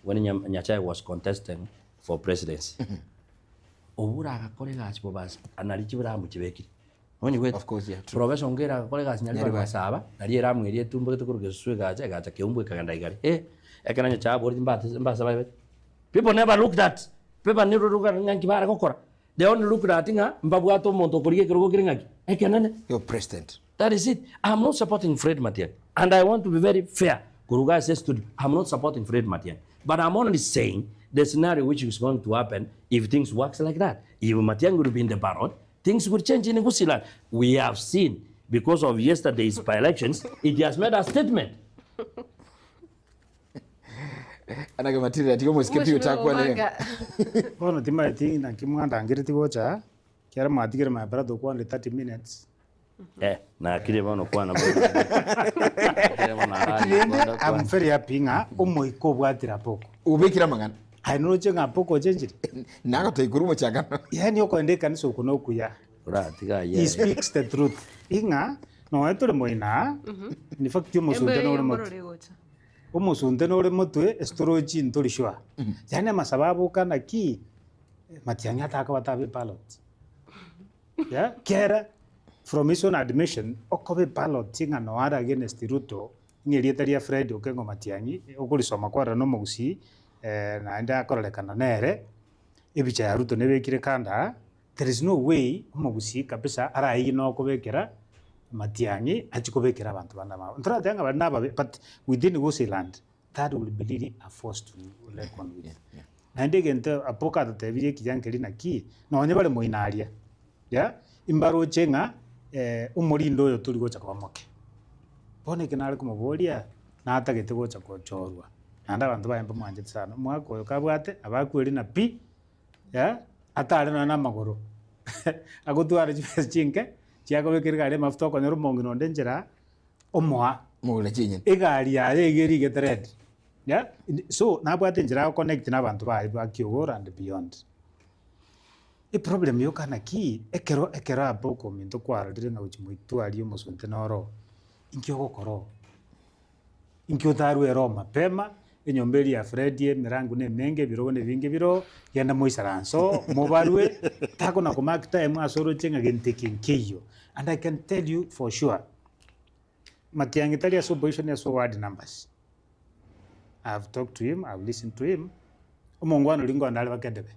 Speaker 4: when Nyachai was contesting for presidency. Obura colleagues bobas analichibra muchibeki. Only wait,
Speaker 1: of course, yeah.
Speaker 4: Professor Ongera colleagues nyaliba saba, naliera mwiri tumbo tukuruge suega gacha keumbu kaganda igari. Ekana Nyacha bori mbasa. People never looked at. People never look at ngakibara kokora. They only look at Mbabwato Montokori Kirogingaki.
Speaker 1: Your president.
Speaker 4: That is it. I'm not supporting Fred Matiang'i. And I want to be very fair. Kuruga says to I'm not supporting Fred Matiang'i. But I'm only saying the scenario which is going to happen if things works like that. If Matiang'i will be in the ballot, things will change in Gusiland. We have seen, because of yesterday's by-elections, it has made a statement.
Speaker 1: Anaga Matildah tigo muskepi utakwa ne
Speaker 3: Bono timati na kimwanda ngiriti gocha kiara matigere my brother kwa 30 minutes
Speaker 4: na kile bono kwa na
Speaker 3: I'm very happy nga omoiko bwatira poko
Speaker 1: ubekira mangana
Speaker 3: hainoje nga poko chenjiri
Speaker 1: naga toikurumo chagana
Speaker 3: yani okondeka niso kuno kuya
Speaker 4: tiga
Speaker 3: he speaks the truth inga no etore moina ni fact yo musunde no umusunde nore mutwe estroji ntorishwa yani masababu kana ki Matiang'i ataka batabe ballot yeah kera from his own admission okobe ballot tinga no ara against Ruto ngerietaria Fred Okengo Matiang'i okulisoma kwara no mugusi na nda akorelekana nere ebicha ya Ruto nebekire kanda there is no way mugusi kabisa ara ino okobekera Matiang'i achikobekera abantu bandama ntura tanga banaba but within Gusiland that will be really a force to reckon with nande gente apoka tatebire kijankeri na ki no nyebale moinaria ya imbaro chenga umurindo yo turi gocha kwa moke bone kinale kumuboria na atagete gocha kwa chorwa nanda abantu bayamba mwanje sana mwako kabwate abakweri na pi ya atare na magoro agotwara chinke chiako bekirgare mafuta kwa nyorumongi no ndengera omwa
Speaker 1: mugule chinyen
Speaker 3: egari ya egeri getred yeah so nabwate njira connect na bantu bari bakiogora and beyond e problem yo kana ki ekero aboko minto kwara direnga uchimuitu ali musunte noro inkyo koro inkyo taru ero mapema enyomberi ya Fredie mirangu ne menge biro ne vinge biro yanda moisaranso mobarwe tako na komakta emu asoro chenga gentekin keyo. And I can tell you for sure Matiang'i tali asubmission ya so word numbers. I've talked to him, I've listened to him. Omongwano lingo andale bakedebe.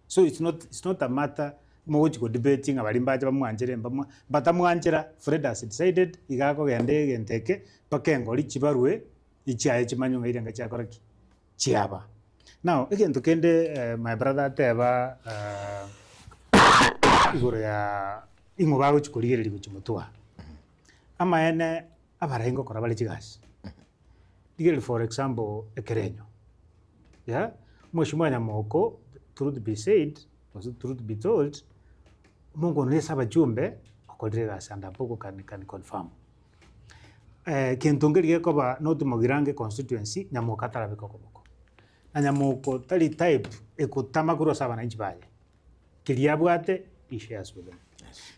Speaker 3: So it's not a matter mochi go debating abalimbaje bamwanjere mbamwa batamwanjera Fred has decided igako gende genteke pakengo lichibarwe ichaye chimanyo ngairenga chakoraki chiaba. Now again to kende my brother teba igoro ya ingo bago chikorigere ligo chimutua amaene abarengo kora bali chigasi digel for example ekerenyo yeah mheshimiwa Nyamoko, truth be said was truth be told mungu nesa bajumbe akodire gasi and apoko can confirm kentongeri koba notumogirange constituency Nyamoka tarabiko koboko na Nyamoko tali type ekutamakuro saba na inchibaye kiliabwate ishares with them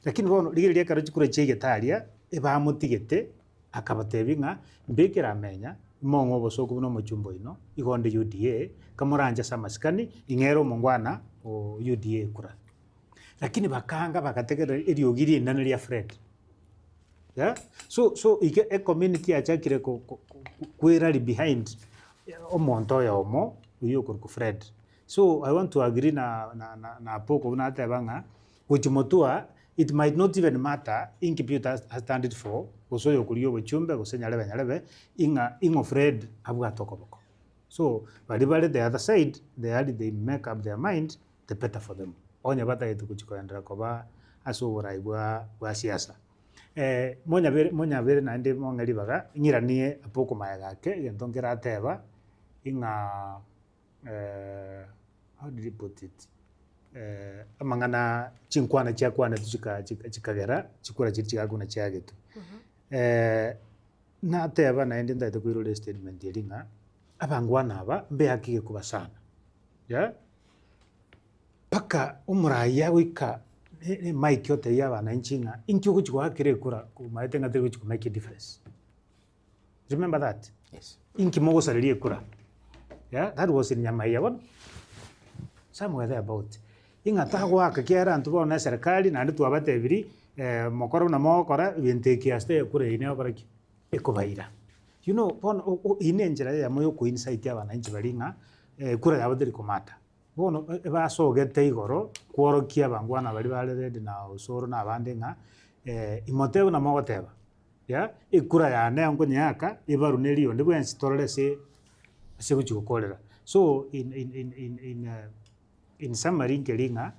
Speaker 3: lakini bono ligeri karo chikure chege talia ebamutigete akabatebinga mbekera menya mongo bosoko no mochumbo ino igonde UDA kamoranja samaskani ingero mongwana o UDA kura lakini bakanga bakategera eriogiri nane lia Fred yeah so ike a community achakire kwera behind omonto ya omo uyo ku Fred so I want to agree na poko na tabanga kuchimotua it might not even matter in computer has standard for osoyo kuliyo bochumbe gosenyalebe ingo Fred abwa tokoboko so bali the other side they make up their mind the better for them onya bata yetu kuchikoendera koba aso buraibwa wa siasa monya bere na ndi mongeli baga nyiranie apoko mayaga ke gentongera ateba inga how did you put it amangana chinkwana chakwana chikagera chikura chikaguna chagetu na teba na ndi ndaite kuirole statement yelinga abangwana aba mbe hakike kuba sana yeah paka umuraya wika mike yote yaba na nchinga inkyo kuchwa kire kura kumaite ngate kuchwa make a difference remember that
Speaker 1: Yes.
Speaker 3: inki mogo salirie kura yeah that was in Nyamira one somewhere there about inga tagwa kakera ntubo na serikali na ndu abatebiri mokoro na mokora binteki aste kure ine okoraki ekobaira you know pon ine njira ya moyo ku insight ya bana balinga kura ya badiri komata bono basogete igoro kworokia bangwana bali balere na usoro na abandenga imoteo na mogoteba ya ikura ya nengo nyaka ibaruneli onde bwensi torere se guchikokolera so in summary ngelinga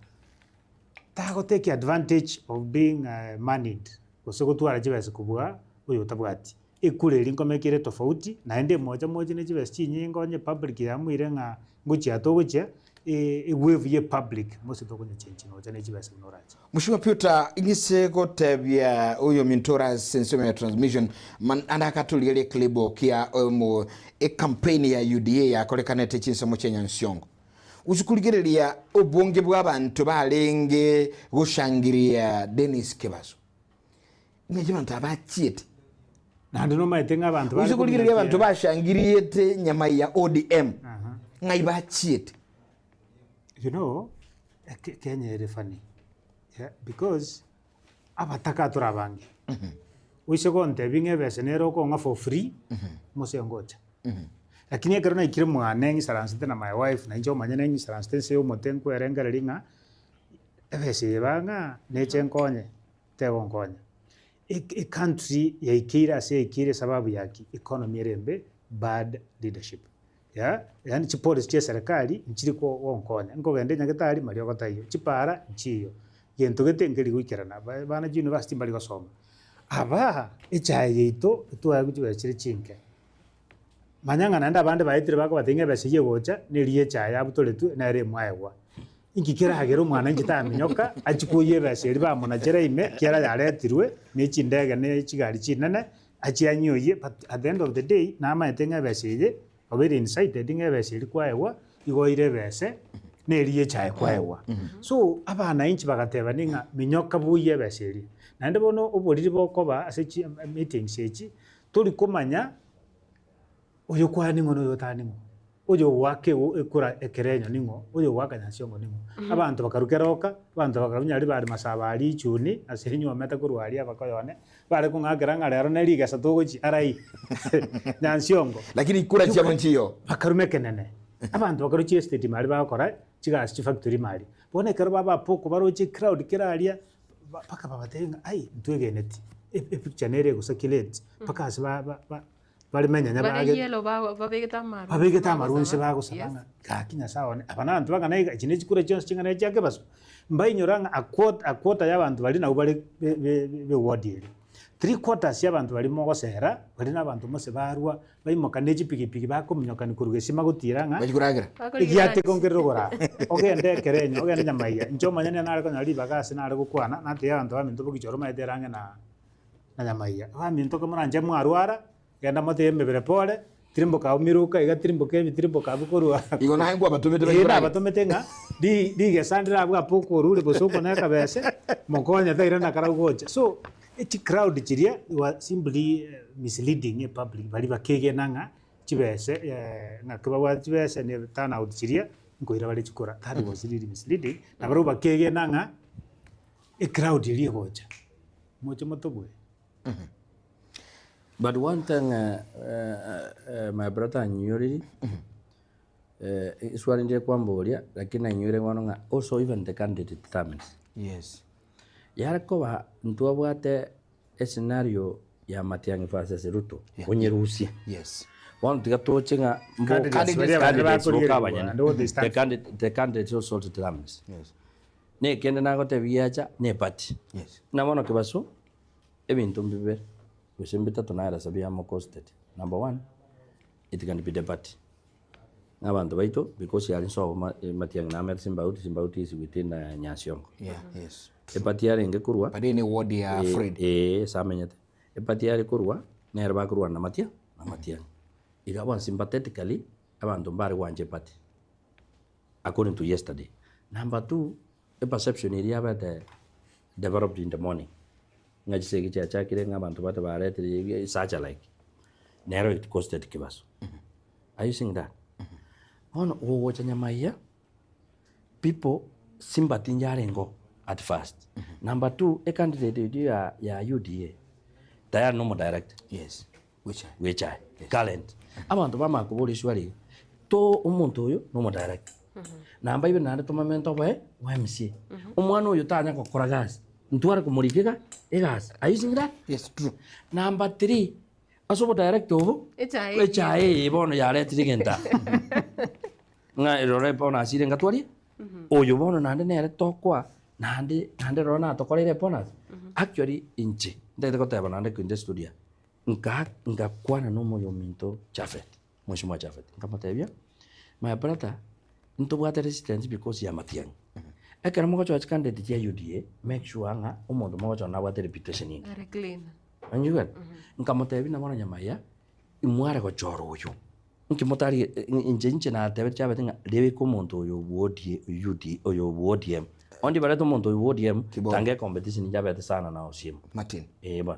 Speaker 3: tago take advantage of being moneyed gusogotwara jibese kubwa uyo tabwati ikure linkomekire tofauti na ende moja ne jibese chinyingo nye public ya mwirenga nguchi atogocha wave ye public mose tokonya chenchi no jane jibese noraje
Speaker 1: Mheshimiwa Peter ingise gotebya uyo mintora sensome ya transmission man andakatulile klibo kia mo campaign ya UDA ya kolekanete chinsomo chenya nsyongo uzukuligerelia obonge bw'abantu balenge gushangiria Dennis Kibazo ngejima ntabachiete
Speaker 3: nandi no maitenga abantu
Speaker 1: uzukuligerelia abantu bashangiriete nyama ya ODM ngai bachiete
Speaker 3: you know Kenya is funny yeah because abataka turabangi wishogonte binge besenero ko nga for free mose ngocha lakini akarona ikire mwana ngi saransite na my wife na njo manyene ngi saransite se umotenko erenga linga ebese banga neche nkonye tego nkonye a country ya ikira se ikire sababu yaki economy erembe bad leadership yeah yani chipolisi cha serikali nchiri ko wonkonya ngo gende nyagetari mario gotayo chipara nchiyo gento getengeri gwikirana bana university bali gosoma aba echaye ito tuwa guchibechire chinke manyanga nanda abande baitire bako batinge besiye gocha neriye chaya abutoletu na ere mwaegwa ingikira hagero mwana njitaminyoka achikuye beseri ba mona jereime kiara yaretirwe ni chindege ne chigari chinene achianyoye but at the end of the day na amaitenga besiye obere inside dinge beseri kwaegwa igoire bese neriye chaya kwaegwa so abana inchi bagateba ninga minyoka buye beseri nande bono oboriri bokoba ase meetings echi tuli kumanya oyo kwani ngono yotani ngo oyo wake ekura ekerenyo ningo oyo waka nyasiongo ningo abantu bakarukeroka abantu bakarunyari bari masabari ichuni asirinyo meta kurwari abakoyone bari kungageranga rero neriga satogochi arai nyasiongo
Speaker 1: lakini kura chia monchiyo
Speaker 3: bakarume kenene abantu bakaruchi estate mari bakora chigasi factory mari bone kero baba poko barochi crowd kiraria paka babatenga ai ntwegeneti picture nere gusakilate paka asba bali menya nyabage
Speaker 2: yelo babegeta
Speaker 3: maru nse bago sabanga kakinya saone abana bantu bagana ikine chikure chonse chingana chake baso mbai nyoranga a quota y'abantu bali na ubali be ward ere 3/4 y'abantu bari mogosera bari n'abantu mose barwa baimoka n'echipikipiki bakominyokani kuruga esima gotiranga
Speaker 1: Bagikuragira.
Speaker 3: igiate kongerogora ogende kerenyo ogende nyamaiya ncho manyane nare konya ribagase nare gukwana nate y'abantu baminto bogichoro maederange na nyamaiya baminto kamuranje mwarwara genda mote emebere pole tirimbo ka umiruka iga tirimbo ka bukorwa
Speaker 1: Igo na hengwa batumete
Speaker 3: ina
Speaker 1: bagikuragira.
Speaker 3: batomete nga di gesandira abwa poko rule bosoko na kabese mokonya taira na karagocha so eti crowd chiria wa simply misleading a public bali bakege nanga chibese na kuba wa chibese ne turn out chiria ngoira bali chikora that was really misleading na baro bakege nanga a crowd iri gocha mocho motobwe.
Speaker 4: But one thing, my brother Nyuri, is what in the Kwambodia, like in Nyuri, also even the candidate determines.
Speaker 1: Yes.
Speaker 4: Yarako into what a scenario ya Matiang versus Ruto, when you Rusi.
Speaker 1: Yes.
Speaker 4: One to get touching a the candidates also determines.
Speaker 1: Yes.
Speaker 4: Ne Kendanagote Viaja, ne Pati.
Speaker 1: Yes.
Speaker 4: Now one of Kibaso, even to be we sembita tunaira sabia mo costed. Number one, it can be debate. Nabantu baito because yari so matiang namer simbauti is within Nyasiongo.
Speaker 1: Yeah. Yes.
Speaker 4: Epatiari nge kurwa.
Speaker 1: Pade ni ward ya Fred.
Speaker 4: Samenyate. Epatiari kurwa nerba kurwa na matiang. Igawa sympathetically abantu mbari wanje pati. According to yesterday. Number two, a perception area that developed in the morning. Ngajisegi cha kire ngabantu bata barete such like narrow it costed kibaso. Are you seeing that? On watch Nyamaiya, people sympathy njarengo at first. Number two, a candidate ya UDA. They are no more direct.
Speaker 1: Yes.
Speaker 4: Which I current. Abantu bama kubuli shwari. To umuntu uyu no more direct. Namba ibe nande to momento we MC. Umwana uyu tanya ko koragas. Ntuara kumurikika egas. Are you seeing that?
Speaker 1: Yes, true.
Speaker 4: Number 3, asobo direct ovo. Echae bono ya retrigenta. Nga erore bono asire ngatwari. Oyo bono nande nere tokwa. Nande rona tokorere bonas. Actually inche. Ndete koteba nande kwinde studio. Nga kwana no moyo minto Jafet. Mheshimiwa Jafet. Nkamatebia. My brother, ntobwate resistance because ya Matiang. Ekera moko chwa candidate ya UDA make sure nga umuntu moko chwa nabwate reputation ni.
Speaker 2: Are clean.
Speaker 4: Anjuga. Nkamotebi na mwana Nyamaiya imware ko choro uyu. Nkimotari inje na tebe chabe tinga lewe ko muntu uyu UD uyu ODM. Ondi baleto muntu uyu ODM tange competition jabe sana na OCM.
Speaker 1: Martin.
Speaker 4: Bon.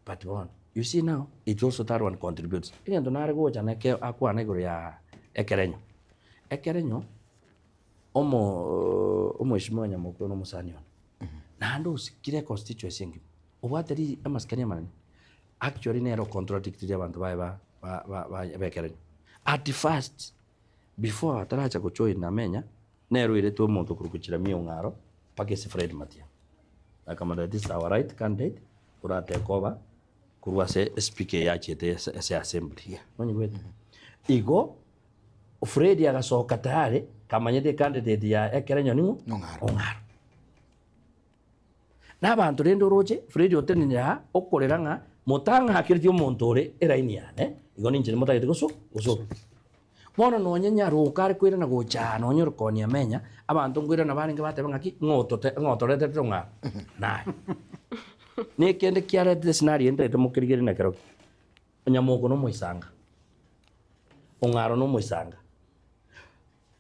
Speaker 4: But one, you see now it also that one contributes. Ingendo nare go chana ke akwa negro ya ekerenyo. Ekerenyo omo ishimo nyamoko no musanion. Na ndo usikire constituency ngi. Obwateri amaskania manani. Actually nero contradictory abantu ba bekerenyo. At first before ataracha ko join na menya nero ile to muntu kurukuchira miyo ngaro pakese Fred Matia. Akamada this our right candidate ura take over kurwa se speaker ya chete se assembly.
Speaker 1: Yeah.
Speaker 4: Onye wetu. Igo Fred ya gasoka tayari kamanyete candidate ya ekerenyo ningo ongaro. N'abantu rendo roje Fred oteni ya okorera nga mutanga hakiriti omuntu ore eraini yane igo ninjire mutagite guso. Bono nonyenya rukare kwira na gocha nonyo konia menya abantu ngwira na baringa bateba ngaki ngotorete tonga na ni kende kiare de scenario ente mukirigire na kero nyamoko no moisanga ongaro no moisanga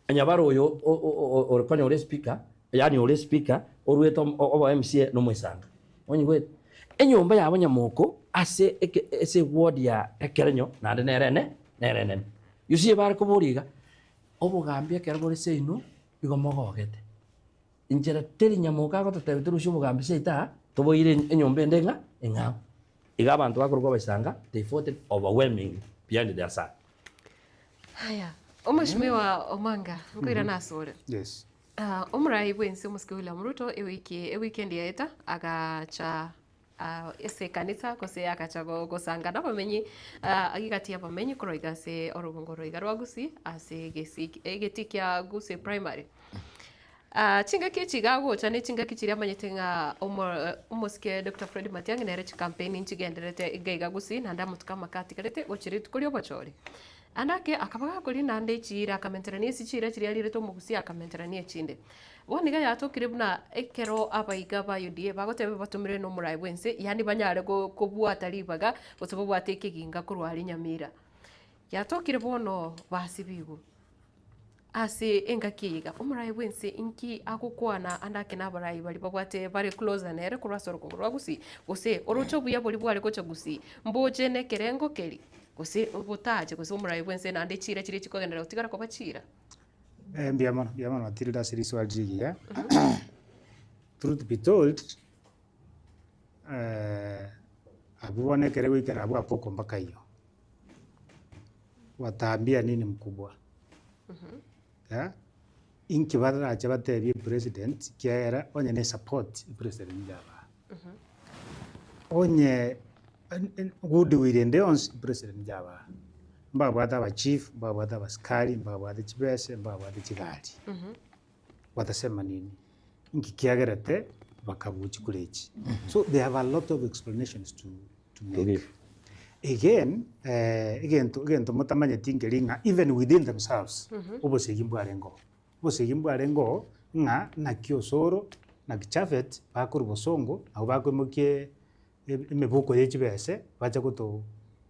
Speaker 4: anyabaro yo o konya ore speaker yani ore speaker orueto oba MCA no moisanga onyi gwe enyomba ya nyamoko ase ese ward ya ekerenyo na nerene you see bar ko boriga obugambia kero bori seino igo mogogete injera teri nyamoka ko tatebituru shubu gambi seita toboire enyombe ndenga enga iga abantu bakorwa basanga they voted overwhelming behind their side.
Speaker 2: Haya omashimiwa omanga nkwira nasore.
Speaker 3: Yes.
Speaker 2: Omrai bwensi umuske William Ruto weekend yaeta agacha ese kanisa kose akacha gosangana bamenyi agikatia bamenyi koroiga se orubungo roiga rwagusi ase getikia guse primary. Chinga kichiga gocha ni chinga kichiria manyete nga omoske Dr. Fred Matiang'i nere campaign nchigenderete igaiga gusi na ndamutuka makati karete gochiritu kuri obachori. Andake akabaga kuri nande chira akamenterania sichira chiri alireto mugusi akamenterania chinde. Woniga yatokire buna ekero abaiga ba UDA bagotebe batumire no murai wense yani banyare kubwata libaga gosobo bwateke ginga kurwari Nyamira. Yatokire bono basibigo. Ase engakiga umurai wense inki akukwana andake nabarai bali babwate bari close nere kurasoro kurwa gusi gose orocho buya boli bwale gocha gusi mboje ne kerengo keri gose ubutaje gose umurai wense nande chira chiri chikogendera utigara ko bachira
Speaker 3: Mbiamano Matildah series walji ya. Truth be told, abuone kerewe kerabu apoko mpaka hiyo. Wataambia nini mkubwa? Ya? Inki badala achabate bi president kiera onye ne support president njaba. Onye good wirende ons president njaba. Mbabwata ba chief, mbabwata ba skari, mbabwata chibese, mbabwata chigari. Watasema nini? Inki kiagerete bakabuchi kulechi. So they have a lot of explanations to make. Again, to mutamanya tingelinga even within themselves. Obosegimbu arengo nga na kiosoro na kichafet bakuru bosongo abo bakomukie emeboko yechibese bacha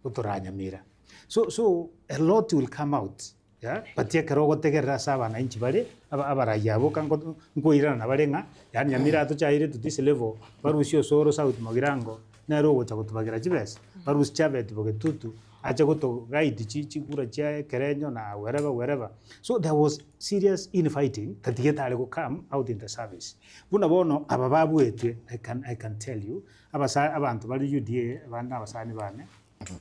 Speaker 3: kutoranyamira. So a lot will come out. Yeah, but karogo tegera saba na inchi bale abarayabo kango ngoira na barenga yani Nyamira to chaire to this level barusio soro south magirango na rogo cha kutubagira chibese barus chavet bogetutu acha kuto guide chikura cha kerenyo na wherever. So there was serious infighting that get come out in the service. Buna bono abababu etwe I can tell you abantu bali UDA bana basani bane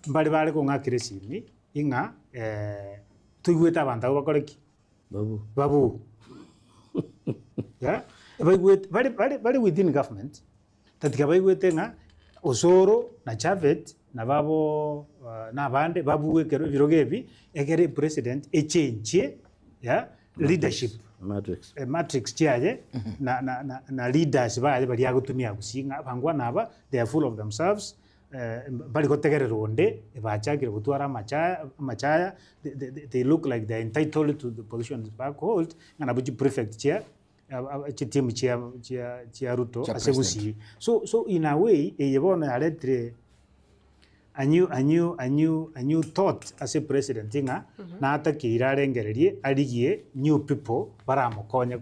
Speaker 3: bali ko ngakire simi inga tuigweta abantu bakoreki babu yeah bali within government tatika baigwete nga osoro na chavet na babo na bande babu kero birogebi egere president change yeah leadership matrix chiaje na leaders bali agutumia gusinga bangwa naba they are full of themselves bali kotegere ronde bachakire gutwara machaya they look like they are entitled to the positions back hold ngana buji prefect chair team chair Ruto asegusi so in a way yebona aletre a new thought as a president inga na atakira rengererie aligie new people baramukonye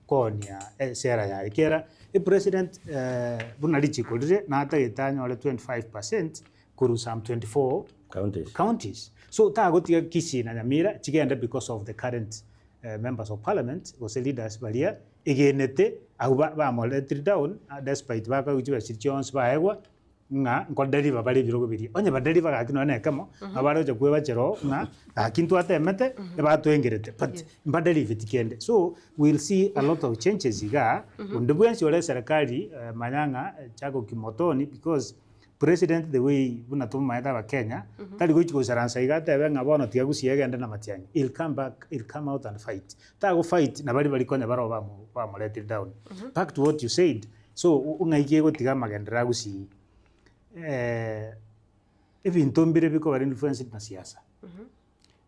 Speaker 3: konia sera ya ikera president bunalichi kodire na atagitanya ole 25% kuru some 24 counties so tagotiga Kisii na Nyamira chigenda because of the current members of parliament was leaders balia igenete au ba moletri down despite baka uchiba situations baegwa nga nkodeliver bali birogo biri onye badeliver akino ne kamo abaro je kweba chero nga akintu atemete ebatwengerete but badeliver tikende so we'll see a lot of changes iga undubwensi ole serikali manyanga chako kimotoni because president the way bunatuma maeta ba Kenya tali go chiko saransa iga tebe nga bono tiga gusiegenda na Matiang'i he'll come back he'll come out and fight tago fight na bali konya baro ba mo let it down back to what you said so ungaike go tiga magendera gusi ebintu mbire biko bari influence na siasa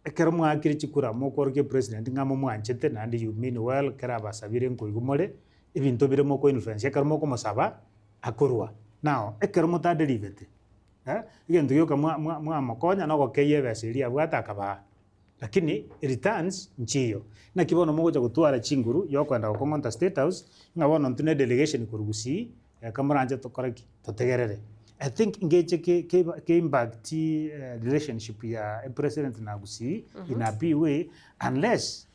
Speaker 3: ekero mwakiri chikura mokorke president ngamo mwanchete nandi you mean well kera basabire nkoigumore ebintu bire moko influence ekero moko masaba akorwa now ekero mutaderivete igento yoka mwa makonya no gokeye beseria bwata akaba lakini returns nchiyo na kibono mogoja gutwara chinguru yokwenda gukongonta state house ngabona ntune delegation kurugusi kamuranje tokoraki totegerere I think engage came back to relationship ya president na Gusii in a big way unless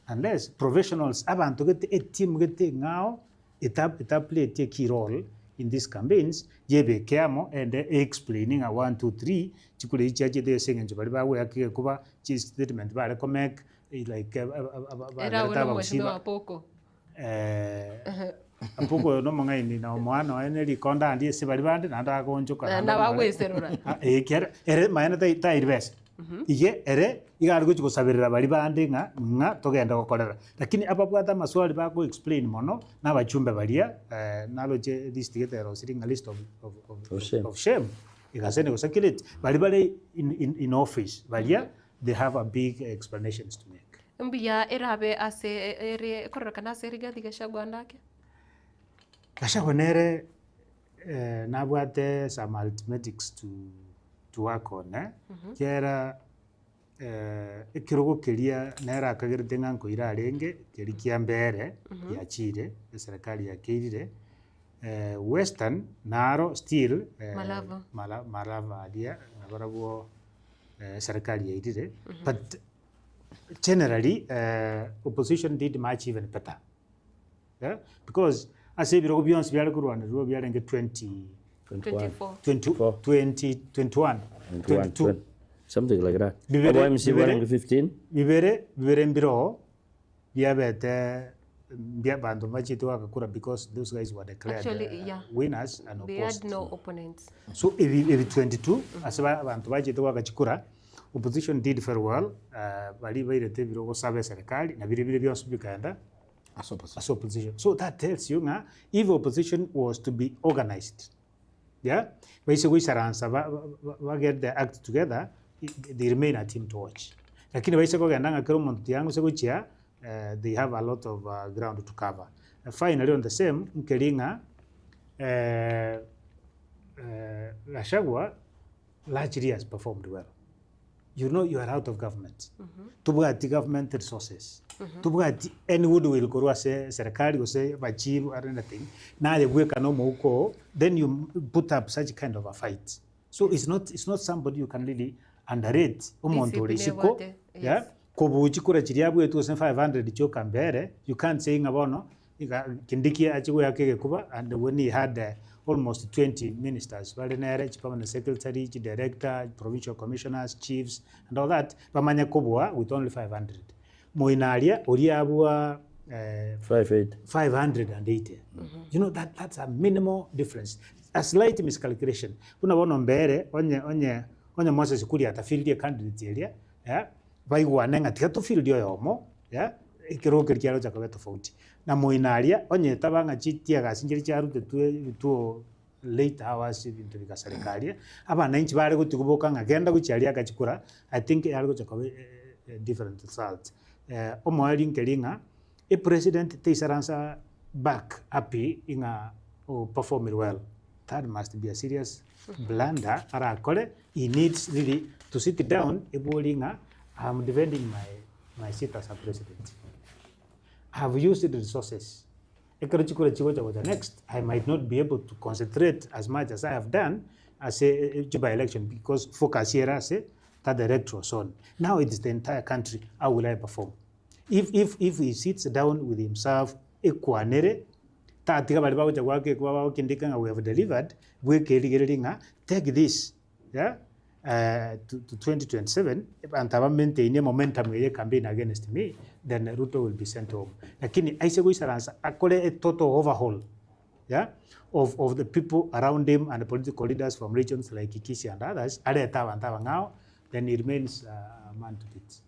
Speaker 3: professionals abantu get a team get ngao it play a key role in these campaigns jebe keamo and explaining a 1 2 3 chikule ichaje de sengenje bali bawe akike kuba chi statement bale ko make like
Speaker 2: era uno mheshimiwa poko
Speaker 3: apoko no mangaini na mwana ene likonda ndi sibali bande na ndagonjoka
Speaker 2: na baweserura
Speaker 3: kera ere maana tai irves Ige ere igari gochi gusabirira bari bandi nga togenda gukorera lakini ababwata maswali bako explain mono n'abachumbe baria naloje list getero sitting a list of shame igasene gusakilite bari in office baria they have a big explanations to make
Speaker 2: mbia erabe ase ere korora kana ase Rigathi Gachagua ndake
Speaker 3: Gachagua nere nabwate some arithmetics to work on kera ikirogo kiria nera akagirite nganko irarenge kiri kia mbere ya chire serikali ya kirire western naro still malava adia nabarabo serikali ya irire but generally opposition did much even better because ase birogo byonse byari kurwanirwa byarenge 22
Speaker 4: something like that. Abo MC warang 15.
Speaker 3: Bibere mbiro biabete biabantu machitu akakura because those guys were declared winners and
Speaker 2: they had no opponents.
Speaker 3: So if 22 asaba abantu machitu akachikura opposition did very well bali bairete biro go sabe serikali na bire byonse bikaenda as opposition. So that tells you if opposition was to be organized basically saransa get the act together they remain a team to watch. Lakini baise ko gandanga kero muntu yangu se guchia they have a lot of ground to cover. Finally on the same Mkelinga Gachagua largely has performed well. You know you are out of government. Tubugati government resources. Tubugati any goodwill korwa se serikali go say achieve or anything. Na the work no moko then you put up such kind of a fight. So it's not somebody you can really underrate umuntu olishiko kobuchi kura chiriabu etu 500 choka mbere you can't say ngabono kindiki achigo yake kuba and when he had almost 20 ministers permanent secretary, director, provincial commissioners, chiefs and all that bamanya kubwa with only 500 moinalia oliabwa 580 you know that's a minimal difference, a slight miscalculation kuna bono mbere onye Moses kuri atafield candidate area baigwane ngatika to field yomo ikiroke kiaro chakabe tofauti na moinalia onye tabanga chitia gasinjiri charute tu late hours into the serikali abana inchi bare gutikuboka ngagenda guchalia akachikura I think yari chakabe different result omwali nkelinga president teisaransa back happy inga perform well. That must be a serious blunder. Arakole, he needs really to sit down. I'm defending my seat as a president. I have used the resources. Next, I might not be able to concentrate as much as I have done as a by election because focus here as that direct was on. Now it is the entire country. How will I perform? If he sits down with himself, Etwani. We have delivered. Take this, to 2027, and maintain momentum campaign against me. Then Ruto will be sent home. Lakini I say a total overhaul, of the people around him and the political leaders from regions like Kisii and others. Then he remains a man to beat.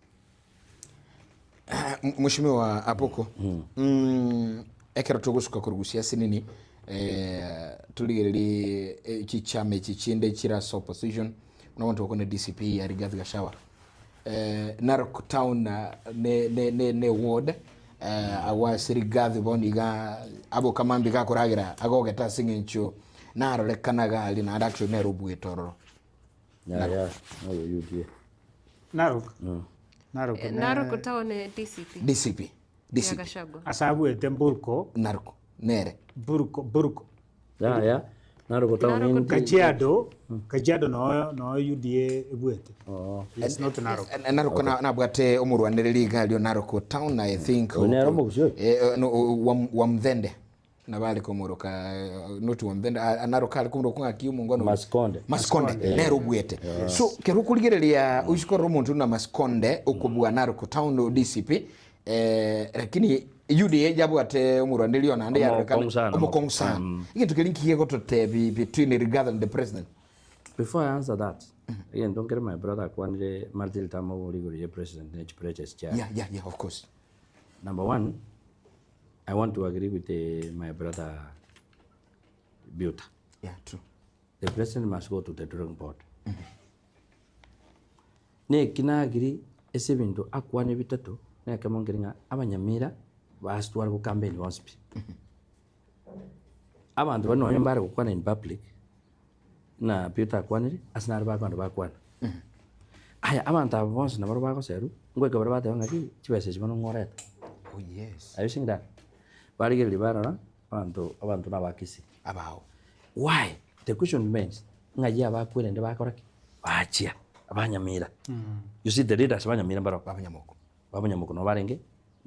Speaker 1: Mheshimiwa Apoko. Ekero tugusuka kurugusia sinini tuligeri chichame chichinde chira opposition na wantu wakone DCP ya Rigathi Gachagua Narok town ne ward awasi Rigathi boniga abo kamambi ga kuragira agogeta singincho naro lekanaga ali na action ne rubu etoro
Speaker 4: no you
Speaker 3: Narok
Speaker 2: town
Speaker 1: DCP
Speaker 3: asabu etemburko
Speaker 1: Narok nere
Speaker 3: burko
Speaker 4: Narok town
Speaker 3: Kajiado no UDA ebuete it's not Narok
Speaker 1: Narok na bwate omurwaniriri galio Narok town I think wamdhende na bali komoroka not wamdhende Narok ali kumrokunga kiumu ngono Maskonde nero bwete so kerukuligerelia ushikoro omuntu na Maskonde okubwa Narok town DCP lakini UDA jabu ate omurwaniriri ona ande yarekana omukongusana ikintu kelinkiye gotote between Rigathi and the president
Speaker 4: before I answer that, again, don't get my brother Kwande Matildah Mawuri president chair.
Speaker 1: Yeah, of course.
Speaker 4: Number one, I want to agree with my brother Buta.
Speaker 1: Yeah, true.
Speaker 4: The president must go to the drawing board. Ne kina agree ese bintu akwane bitatu ne kamongeringa abanyamira bastwara ku campaign waspi. Abantu bano nyambara kukwana in public na Buta akwaniri asnar ba kwanda bakwana. Aya abantu abonse na baro bako seru ngwe kabara bate ngaki chibese chibano ngoreta.
Speaker 1: Oh yes.
Speaker 4: Are you seeing that? Barige libara abantu na bakisi.
Speaker 1: Abao.
Speaker 4: Why? The question remains. Ngaji abakwere nde bakoraki. Bachia abanyamira. You see the leaders abanyamira baro abanyamoko. Abanyamoko no barenge.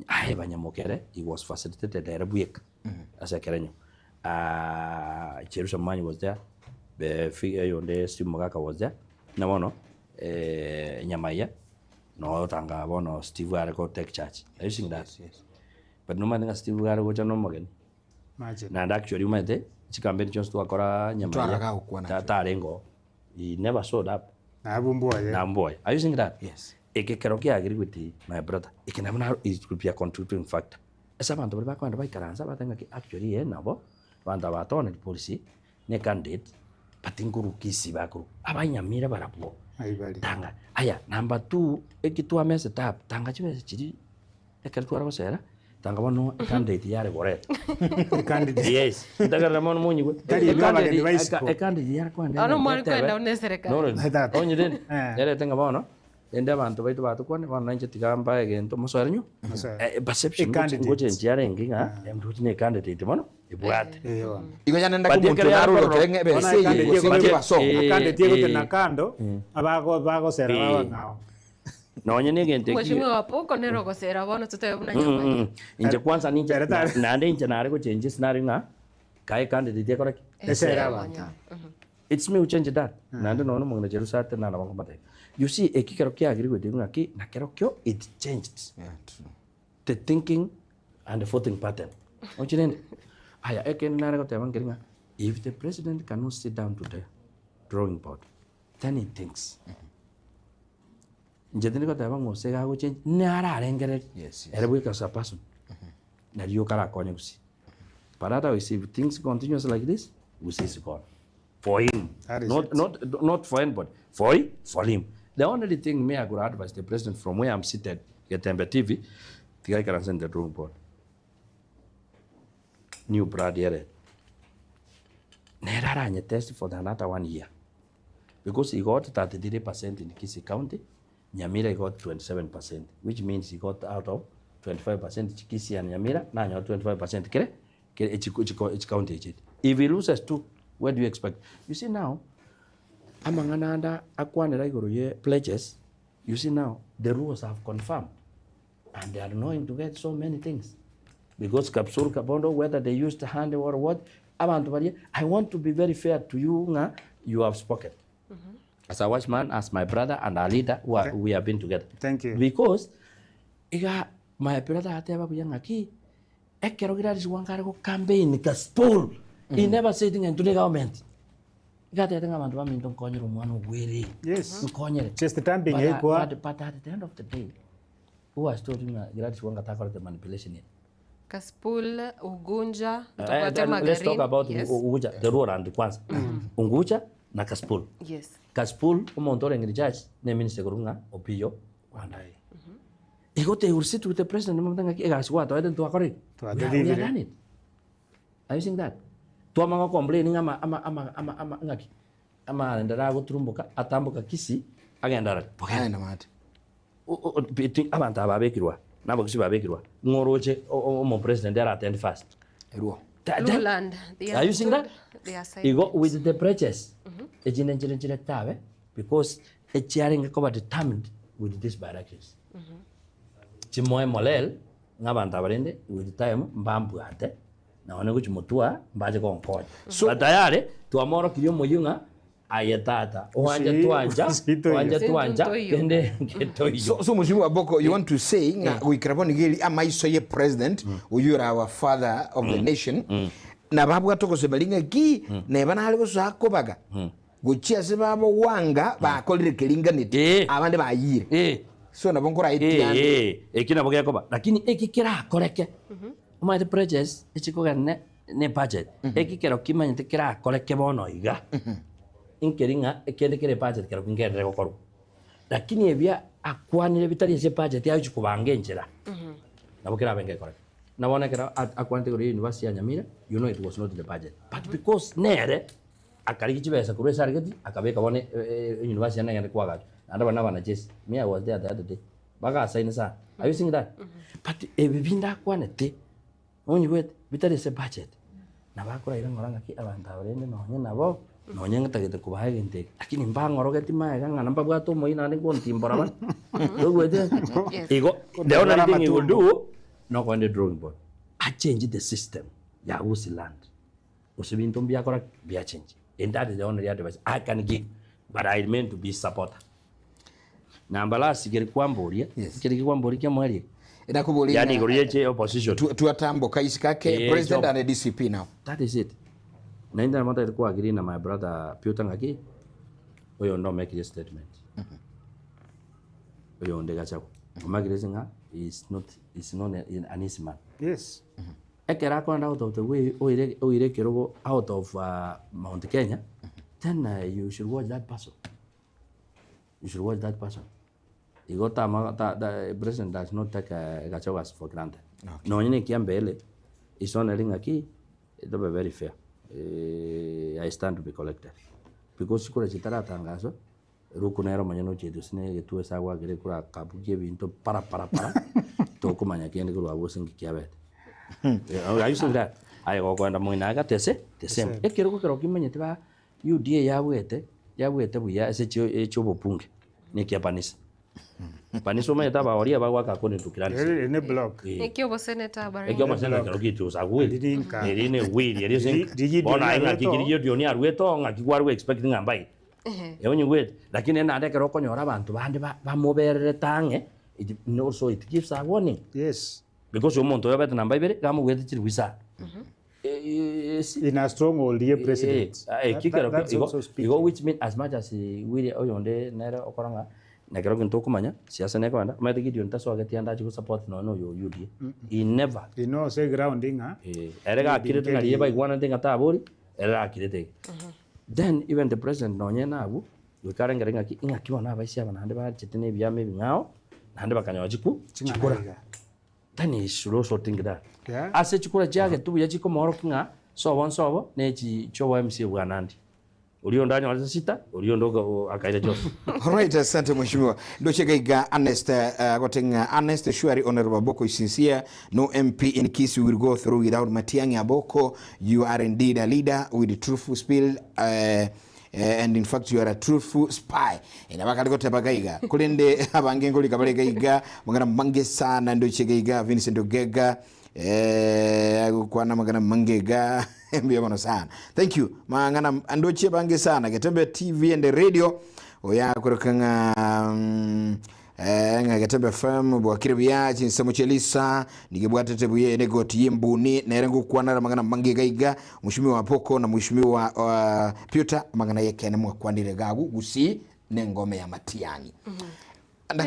Speaker 4: Aye banyamokere. He was facilitated there week. As a kerenyo. Cherusha Mani was there. The figure yonde Steve Mogaka was there. Na wono Nyamaya. No tanga wono Steve Gargo take charge. Are you seeing that?
Speaker 1: Yes.
Speaker 4: But no man Steve Gargo chano mogen.
Speaker 3: Imagine.
Speaker 4: And actually you might Chikambeni Jones to akora Nyamaya. Tarengo. He never showed up.
Speaker 3: Na
Speaker 4: boy. Are you seeing that?
Speaker 1: Yes.
Speaker 4: I agree with my brother. It could be a contributing factor. Esa bantu bari bakwanda bayikaranza batanga ki actually nabo banda batone policy ne candidate patinguru Kisii bakuru abanyamira barapo. Tanga. Aya number 2 ekitua mese tap tanga chibe chiri ekertu arabo sera. Tanga bono candidate yare boret.
Speaker 3: Candidate.
Speaker 4: Yes. Ndaga ramon munyi go. Candidate yare kwanda.
Speaker 2: Ano mari kwenda unesereka.
Speaker 4: No. Onye den. Yare tenga bono. Ende abantu baitu batu kwane bana nje tigamba egento mosoernyo. Perception ngoje ntiare nginga emduti ne candidate bono ibwate.
Speaker 1: Igo yanenda kumuntu narulo kerenge be seye
Speaker 3: candidate yego tena kando abago sera baba.
Speaker 4: Naonye negente.
Speaker 2: Mheshimiwa wapo konero gosera bono tutayobuna nyama.
Speaker 4: Inje kwanza ninje nande inje nare ko changes nare nga kai candidate yakora
Speaker 3: esera baba.
Speaker 4: It's me who change that. Nande no mongna Jerusalem na bango bate. You see ekikero kya agree with you ngaki na kero kyo it changed.
Speaker 1: Yeah, true.
Speaker 4: The thinking and the voting pattern. Ochinen aya eken nare ko tebang keringa. If the president cannot sit down to the drawing board, then he thinks. Jadi ko tebang mo sega go change nara rengere.
Speaker 1: Yes.
Speaker 4: Every ka sa person. Na rio kara konye kusi. Parata we see if things continues like this, we see it's gone. For him, not for anybody. For him. The only thing me I could advise the president from where I'm seated, Getembe TV, the guy can send the drawing board. New Brad here. Nerara nye test for another 1 year. Because he got 33% in Kisii County, Nyamira got 27%, which means he got out of 25% Kisii and Nyamira, now 25% kere each county. If he loses 2, what do you expect? You see now, amangananda akwane raigoro pledges. You see now, the rules have confirmed, and they are knowing to get so many things. Because Kapsul Kabondo, whether they used the hand or what, I want to be very fair to you. You have spoken. As a watchman, as my brother and our leader, we have been together.
Speaker 3: Thank you.
Speaker 4: Because my brother Ateba Yangaki, Ekerogira is one kind of campaign, Kaspul. He never said anything to the government. Yes.
Speaker 3: Just the time being
Speaker 4: but at the end of the day, who has told him that the manipulation here?
Speaker 2: Kaspul, Ugunja,
Speaker 4: let's talk about Ugunja, the road and the Kwanza. Unguja na Kaspul.
Speaker 2: Yes.
Speaker 4: Kaspul, Umontore and the judge, the minister Gurunga, Opio, one day. He got to sit with the president and what I didn't do correct. We have done it. Are you seeing that? Tua mga complaining ama ngaki ama ndara go turumbuka atambuka Kisii agenda
Speaker 1: Pokana mate.
Speaker 4: Abanta babekirwa nabo kisi babekirwa ngoroche o president there attend first.
Speaker 1: Eruo.
Speaker 2: Land.
Speaker 4: Are you seeing that? He go with the preachers. Ejine tabe because a cheering ko determined with these directions. Chimoe molel ngabanta barende with the time mbambu ate. Na wane kuchi mutua mbaje kwa mkoja. So tayari tuamoro kilio moyunga ayetata. Oanja tuanja kende keto iyo.
Speaker 1: So Mheshimiwa Boko, you want to say we kraboni gili ama isoye president you are our father of the nation. Na babu atoko sebalinga ki na bana haliko sako baga. guchia se babo wanga ba kolire kilinganite abande bayire so nabo nkora itiana
Speaker 4: ekina boge koba lakini ekikira koreke umaite projects echikogane ne budget ekikero kimanyite kira koreke bono iga inkeringa ekende kire budget kero kingere gokoro lakini ebya akwanire bitari ese budget yaje kubanga enjera nabo kira benge koreke nabona kira akwante kuri university ya Nyamira you know it was not in the budget but because nere akari kichibesa kuri sargeti akabeka bone university ya Nyamira kwaga and bana just me I was there the other day baga sign sa are you seeing that but ebinda kwanete only wait bitari ese budget na bakora irangoranga ki abantu abarende nonye nabo nonye ngatagete kubaha gente lakini mbangorogeti maega ngana mbabwa to moina ni kontimbora man wete ego the only thing you will do no on the drawing board I change the system ya usi land usibinto mbia kora bia change and that is the only advice I can give but I meant to be supporter nambala sigeri kwamboria kiri kwamboria kemwali
Speaker 1: inakubulia
Speaker 4: yani goriye opposition
Speaker 1: tuatambo kaisi kake president and DCP now
Speaker 4: that is it naenda mata ilikuwa agree na my brother Peter ngaki oyo no make a statement oyo ndega chako magrezinga is not an easy man
Speaker 3: Yes.
Speaker 4: Ekera kwanda out of the way oire kirogo out of Mount Kenya then you should watch that person. You should watch that person. The president does not take Gachawas for granted. No, any Kiambele is on a ring aquí. It will be very fair. I stand to be collected because you could have tangazo. Rukunero Manano Jedusne, two Sawa Grekura, Kabu gave into para Tokumanya Kian Guru, I was in Kiabet. I used to that. I go on the Moinaga, the same. Ekirokimania, you dear Yawete, we are a chobo punk, Nikia Panis. Panisoma etaba oria bagwaka kone tukirani
Speaker 3: ne block
Speaker 2: ekyo boseneta bari
Speaker 4: ekyo boseneta rogitu sagwe erine wili erise bona inga kikiriyo dioni arweto ngakigwarwe expecting ambai yonye wet lakini ena ndeke rokonyora abantu bande bamoberere tange it also it gives a warning.
Speaker 3: Yes,
Speaker 4: because umuntu yabeta namba ibere gamu gwete chiri wisa
Speaker 3: in a stronghold the president
Speaker 4: you which mean as much as we oyonde nere okoranga nakero kintu kumanya siasa ne kwanda mate gidio ntaso agati anda chiku support no yo UD he never
Speaker 3: say grounding
Speaker 4: erega akirete ngaliye baigwana ndenga tabori erega akirete then even the president no nyena abu wikarengerenga ki ingakiwa na baisia banande ba chitene byame bingao nande bakanyawa chiku chikura then he should also think that ase chikura jage tu ya chiko moro kinga so ne chi chowa MC bwanandi uliondo anyo sita uliondo akaida Joseph.
Speaker 1: Alright, asante mheshimiwa. Ndochegaiga Ernest Shuari Honorable Boko is sincere. No MP in Kisii will go through without Matiang'i Aboko. You are indeed a leader with a truthful spill. And in fact you are a truthful spy. Inabakaliko tabagaiga. Kulende abangengoli kabalegaiga. Mangana mange sana ndochegaiga Vincent Ogega. Kwana magana mangega mbiyamano sana. Thank you. Mangana andoche bange sana Getembe TV and the radio oya kurukanga nga Getembe FM bwakire byachi samuchelisa nigebwata tebuye negoti yimbuni nerengo kwana magana mangega iga mushimiwa Apoko na mushimiwa Peter magana yekene mwakwandire gagu gusi nengome ya Matiang'i.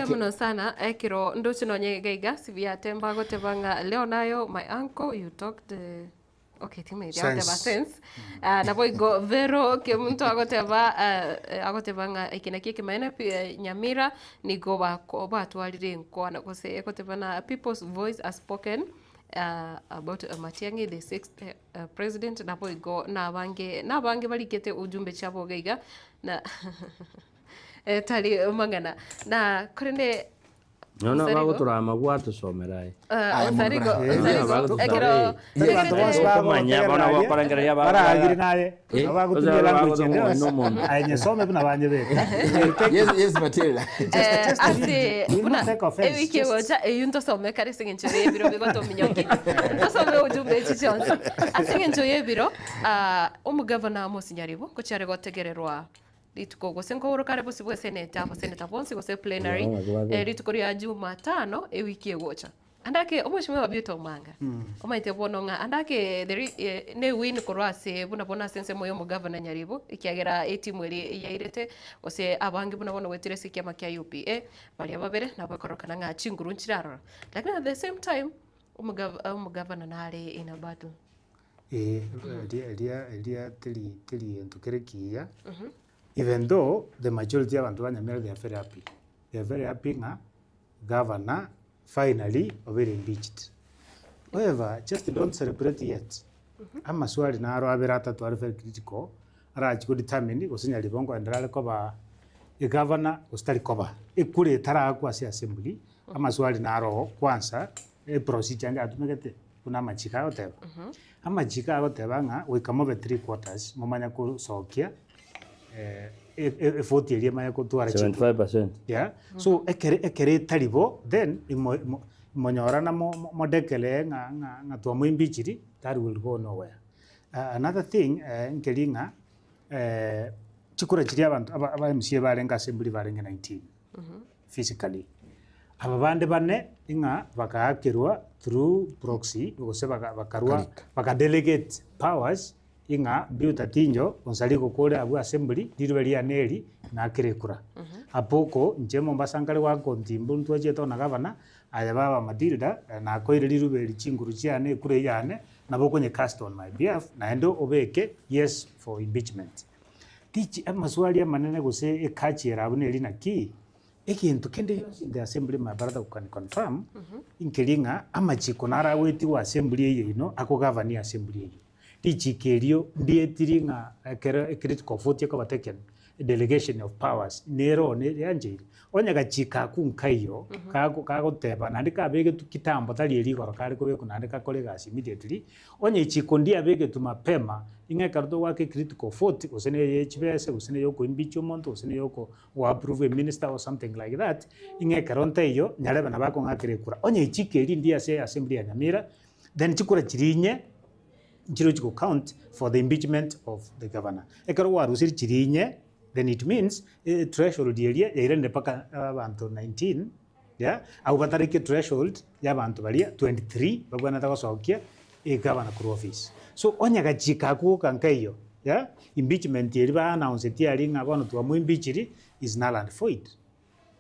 Speaker 2: Muno sana ekiro ndochi nonye gaiga sivia temba gote banga leo nayo my uncle you talked okay time ya the sense na boy go vero ke muntu agote banga ikina kike maana Nyamira ni go ba ko ba twalire nko na kose ekote bana people's voice are spoken about Matiang'i the sixth president na boy go na bange balikete ujumbe chabo gaiga na tali mangana na kurende
Speaker 4: no bagutura amagwatu somerai
Speaker 2: sarigo
Speaker 3: ekero manya bana bakorangera ya bara agiri naye abagutumye language no ayenye some bina banje be
Speaker 1: yes Matildah
Speaker 2: ase ewike wocha eyunto some kare singenchore biro bigoto minyoki to some ujumbe chichonse asingenchoye biro omugavana Mosinyaribo ko cyare gotegererwa lituko gosenko urukare bose seneta bonsi gose plenary lituko ya Jumatano ewiki egocha andake omweshimiwa Bito Manga omaite bononga andake ne win korwase buna sense moyo mu governor Nyaribo ikiagera etimu eri yairete ose abangi buna wetire sikia makia UPA bali babere nabakorokana nga chinguru nchiraro lakini at the same time mu governor nale in a battle
Speaker 3: elia tili entukerekia even though the majority of Antoine Nyamira they are very happy nga governor finally over impeached. However, just don't celebrate yet. Ama swali na aro abira atatu ari very critical. Ara chiko determine usinya libongo endrale koba e governor ustali koba. Ekure tara kwa si assembly. Ama swali na aro kwanza e procedure ndi atumegete kuna machika oteba. Ama chika oteba nga we come over 3/4 mumanya ku sokia 40 elia maya ko tuara
Speaker 4: 75%.
Speaker 3: Yeah. So ekere talibo then monyora na modekele nga tua muimbichiri that will go nowhere. Another thing nkelinga chikura chiri abantu aba MCA barenga assembly barenga 19 physically. Aba bande bane inga bakakirwa through proxy bose bakarwa bakadelegate powers inga biuta tinjo onsaliko kole abu assembly dirweli aneli na kirekura apoko njemo mbasangale wa kontimbu ntwaje to na gavana ayababa Matildah na koire lirubeli chinguru cyane kure yane nabokonye cast on my behalf na endo obeke yes for impeachment tichi amaswali amanene gose ekachira abuneli na ki ekintu kende yose the assembly my brother can confirm inkelinga amachiko nara weti wa assembly yino ako governor assembly yino tichikerio ndietiringa critical vote ko bateken delegation of powers nero ne yanje onyaga chika kunkayo kago teba nandika bege tukitambo tali eligoro kali ko kunandika kolegas immediately onye chiko ndia bege tumapema inga kardo wake critical vote usene yechbese usene yoko impeachment usene yoko wa approve a minister or something like that inga karonte yo nyaleba nabako ngakire kura onye chikeri ndia se assembly ya Nyamira then chikura chirinye chiro count for the impeachment of the governor. Ekaro waru siri chirinye, then it means threshold area yairende paka abantu 19, yeah, au batarike threshold ya abantu balia 23 babwana takosokia governor ku office. So onyaga chikaku kankayo, yeah, impeachment yeri ba announce tiari ngabano twa mu impeachiri is null and void.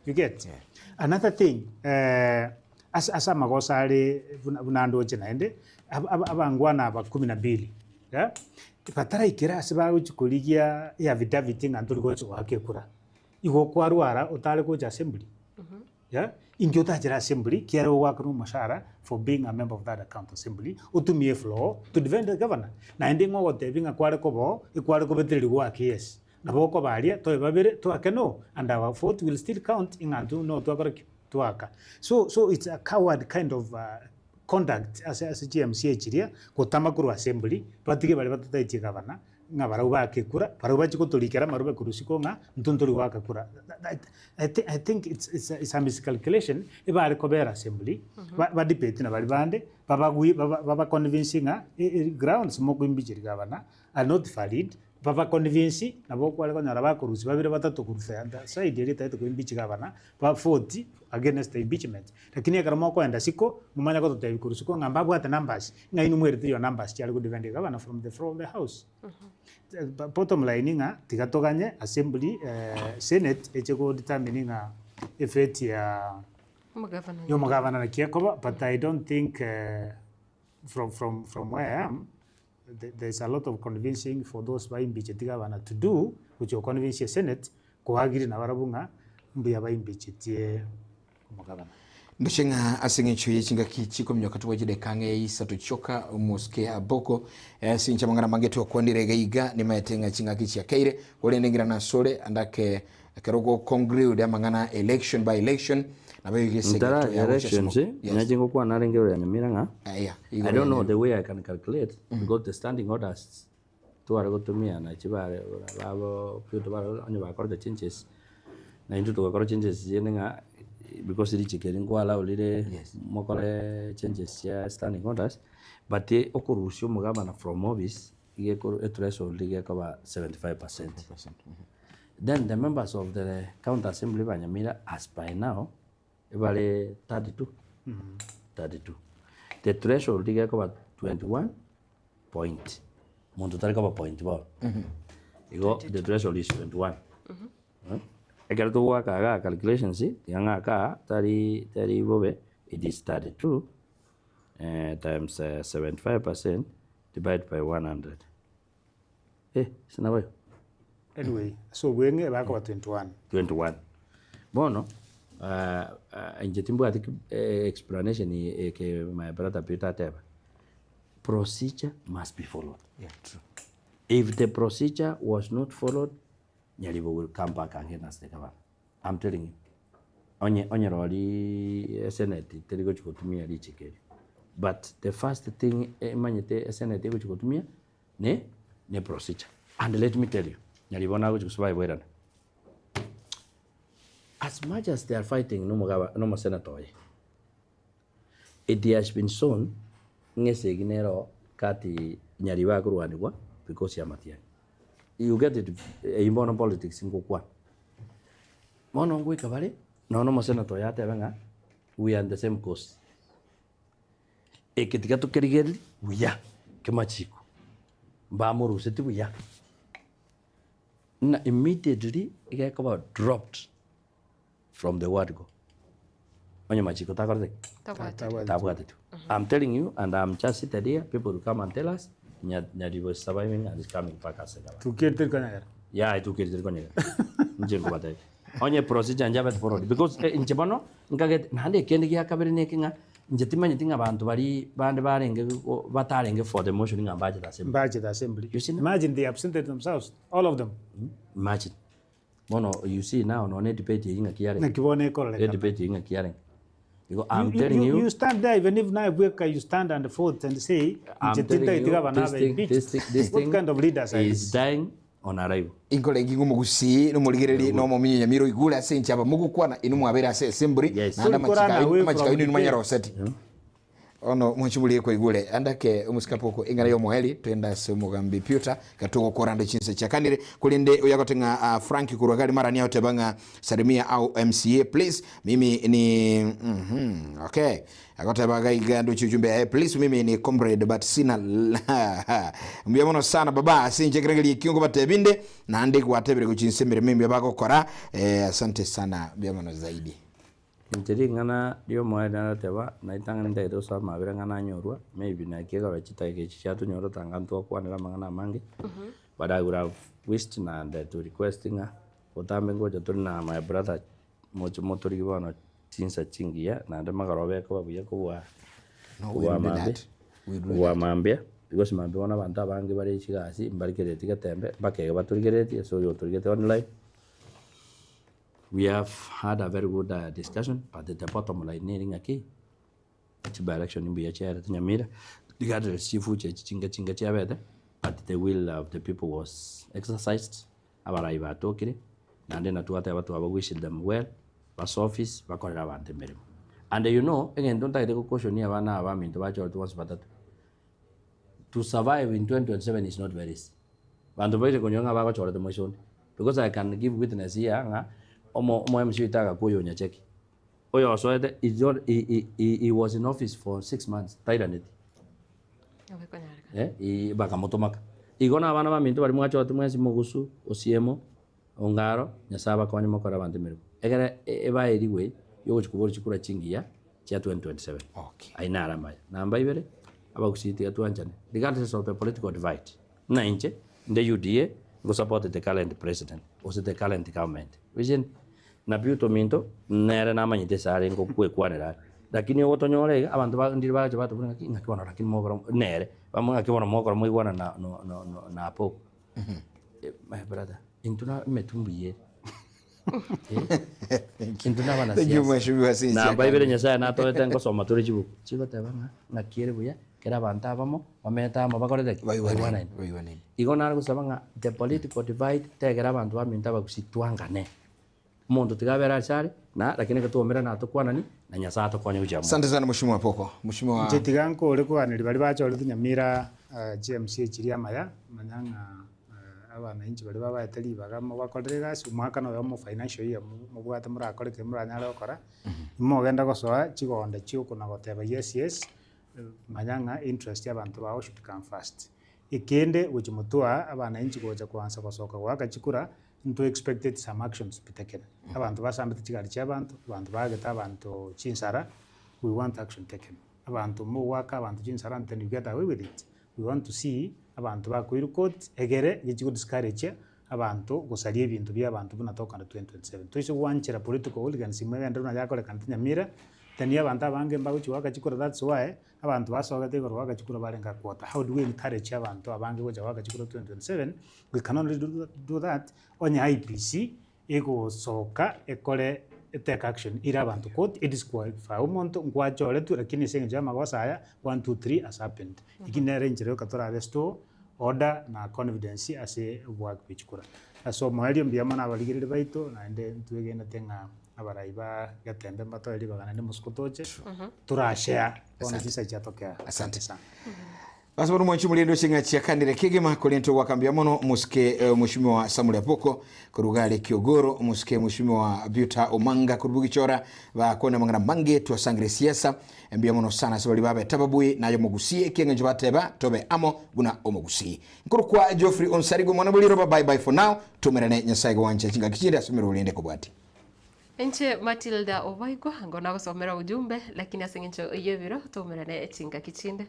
Speaker 3: You get? Yeah. Another thing, asa magosari bunando chinaende abangwana aba 12 ya patara ikira asiba uchikuligia ya vidaviti nganturi gocho wake kura igo kwarwara utale ko assembly ya ingyo tajira assembly kiaro wakru mashara for being a member of that account assembly utumie floor to defend the governor na endingo wote binga kware ko beteli wake yes na boko balia to babere to akeno and our vote will still count in antu no to akara tuaka so it's a coward kind of conduct as GMC chiria kotamakuru assembly batige bali batataiti gavana nga baruba kekura baruba chiko tolikera maruba kurusiko nga ntuntori waka kura I think it's a miscalculation ibali kobera assembly ba debate na bali bande baba convincing grounds moko imbichiri gavana are not valid baba convince nabo kwale konyara bakurusi babire batatu kurufenda side ile taito imbichi gavana ba 40 against the impeachment lakini akaramo ko enda siko mumanya ko totai kurusiko ngamba bwata numbers ngainu mwere yo numbers chali ku defend governor from the floor of the house bottom line nga tigatoganye assembly senate echego determining effect ya governor na kiakoba but I don't think from where I am there's a lot of convincing for those by impeached governor to do which will convince the senate ko agiri na barabunga mbuya by impeached governor
Speaker 1: ndoshenga asingicho yichinga kichiko mnyakatu wajide kange isa tuchoka muske aboko sincha mangana mangetu wa kuandire gaiga ni maetenga chinga kichi ya keire wale nengira na sole andake kerogo congrued ya mangana election by election na bayo yese
Speaker 4: ntara election si nyajingo kwa narengero ya Nyamira nga I don't know the way I can calculate because the standing orders tuwara kutumia na chibare labo pyuto baro anyo bakora the changes na into to bakora changes yene nga because it chikeri ngwala ulire mokole changes ya standing orders but okurusyo mugabana from office iye ko threshold lige kaba 75%. Then the members of the county assembly by Nyamira as by now ebale 32 32. The threshold is 21 point. Muntu tari kaba point ba. The threshold is 21. Ekero to work aga calculations yanga ka tari bobe it is 32 times 75% divided by 100. Sina boy.
Speaker 3: Anyway, so wenge ba ko 21.
Speaker 4: 21. Bono Getembe ati explanation ke my brother Peter teba. Procedure must be followed.
Speaker 1: Yeah, true.
Speaker 4: If the procedure was not followed, Nyalibo will come back again as the government. I'm telling you. Onye roli Senate terigo chikotumia li chikeri. But the first thing manyete Senate terigo chikotumia ne procedure. And let me tell you, Nyalibo na go chikusurvive wedana. As much as they are fighting no senator, it has been shown ngese ginero kati Nyaliwa kuruanigwa because ya Matiang'i. You get it in politics in Kukwa. Mono ngui kabali no senator ya tebenga we are on the same course. Ekitika to kerigeli we are kemachiko. Mbamuru seti we are. Na immediately ikakaba dropped from the word go. Onye machiko takorete. Tabwate. I'm telling you, and I'm just sitting here, people will come and tell us Nyari was surviving and is coming back as a government.
Speaker 3: To get the Kanyar.
Speaker 4: Yeah, I took it to Kanyar. Onye procedure and Javet forward. Because in Chibano, Nkaget Nande Kendia Kabiri Nakinga, Getimani thing about Bari Bandabaring, Bataring for the motioning and budget assembly. You see,
Speaker 3: imagine they absented themselves, all of them.
Speaker 4: Imagine. Mono, you see now, no debating a Kiaring. Debating a Kiaring. Because I'm telling you,
Speaker 3: you stand there, even if now you stand on the foot and say,
Speaker 4: this
Speaker 3: what kind of leaders
Speaker 4: is dying on arrival.
Speaker 1: Inkole ngingumu gusi no muligireri no mominyo Nyamiro igula senchi aba mugu kwana inu mwabera assembly na machika inu manyara oseti. Ono mwachimulie kwa igule andake umusikapoko ingana yo mweli tuenda semugambi Peter katuko korande chinse chakanire kulinde uyakotenga Frank Kurwagali mara ni yote banga salimia au MCA please mimi ni okay akote baga igando chujumbe please mimi ni comrade but sina mbiamono sana baba sinje kirengeli kiungo batebinde na andi kwatebere kuchinsembere mimi bako kora asante sana mbiamono zaidi.
Speaker 4: Interi ngana dio moeda teba na itanga nda edo sa mabira ngana nyorwa maybe na kega wachita ke chatu nyoro tanganto kwa nela mangana mangi but I would have wished na to requesting otambe ngoja tuna my brother motori bana tinsa chingia na ndo magarobe ko babuye ko wa mambia because mambe wana bantu abangi bari chigasi mbarikere tigatembe bakege baturigere so yo turigete online. We have had a very good discussion, but at the bottom line, nearing a key. By election in Biacha at Nyamira, the got receive chinga, but the will of the people was exercised. Our arrival talking, and then at whatever to our wish them well, was office, Bakorava and the and you know, again, don't I take a question near one hour, I mean, to watch out once, but to survive in 2027 is not very easy. But the way to go about the motion, because I can give witness here. Omo MC itaga koyo nyacheki. Oyo so he was in office for 6 months. Tairaneti. Baka motomaka. Igona abana ba mintu bari mwacho atumwezi mugusu osiemo ongaro nyasaba kwani mokora bande meru. Egere eba eriwe yo chikubori chikura chingia cha 2027.
Speaker 1: Okay.
Speaker 4: Aina aramba. Namba ibere abakusiti atuanjane. Regardless of the political divide. Na inche the UDA go support the current president or the current government. Vision na biuto minto nere na manyite sare ngo kwekwanira lakini otonyore abantu bandiri baje batubuna ngakibona lakini mogoro nere bamwe ngakibona mogoro mwigwana na apo my brother intuna metumbiye intuna bana na baibere nyasa na to tengo soma turi chibu chiba tabanga ngakire buya kera banta bamo bameta mabakore
Speaker 1: waiwana
Speaker 4: igona gusabanga the political divide tegera abantu baminta bagusitwangane Mondo tigabera chari na lakini katuomera na tukwanani na nyasa tukwanya ujamu.
Speaker 1: Asante sana mheshimiwa Poko. Mheshimiwa
Speaker 3: Jetiganko ule kwa nili bali bacho ule Nyamira GMC chiria maya manyanga abana inchi bari babaeteri bagamo bakorere gasi umwaka no yomo financial year mubwate murakore ke muranyara gukora imo genda gosoa chigonde chiuko na goteba yes manyanga interest y'abantu bawo should come first ikende uchimutua abana inchi goja kwanza gosoka gwaka chikura into expected some actions bitekena abantu basambite chigari cy'abantu abantu bageta abantu chinsara we want action taken abantu mu waka abantu chinsara and you get away with it we want to see abantu bakoiru court egere gichigo discourage abantu gusaria ebintu by'abantu bunatoka na 2027 toiso wanchera political hooligans imwenda na yakore kanti Nyamira tani abantu abange mbaguchi waka chikura that's why abantu basoga tego waka chikura barenga kwota how do we encourage abantu abange goja waka chikura 2027 we cannot do that onya IPC ego soka ekore take action ira abantu court it is quite fa umuntu ngwachole tu lakini senga jama gwasaya 1 2 3 has happened ikine range reo katora resto order na confidence ase work bichukura so mwali mbiyama na baligirire baito na ende tuegena tenga abaraiba Getembe mbatoli bagana ndi muskutoche turashare ona kisa cyatokea
Speaker 1: asante sana basi bano mwanchu mulendo chinga chiakandire kigema kolento wakambia mono muske mheshimiwa Samuel Apoko kurugale Kiogoro muske mheshimiwa Biuta Omanga kurubugichora bakona mangana mange twasangire siasa mbia mono sana sabali baba tababui nayo mugusie kenga njobateba tobe amo guna omugusie nkuru kwa Geofrey onsarigo mwana buliro bye bye for now tumerane nyasaigo wancha chinga kichinde asumiro ulinde kubwati
Speaker 2: Enche Matildah Obaigwa ngona gusomera ujumbe lakini asingincho yebiro tumerane chinga kichinde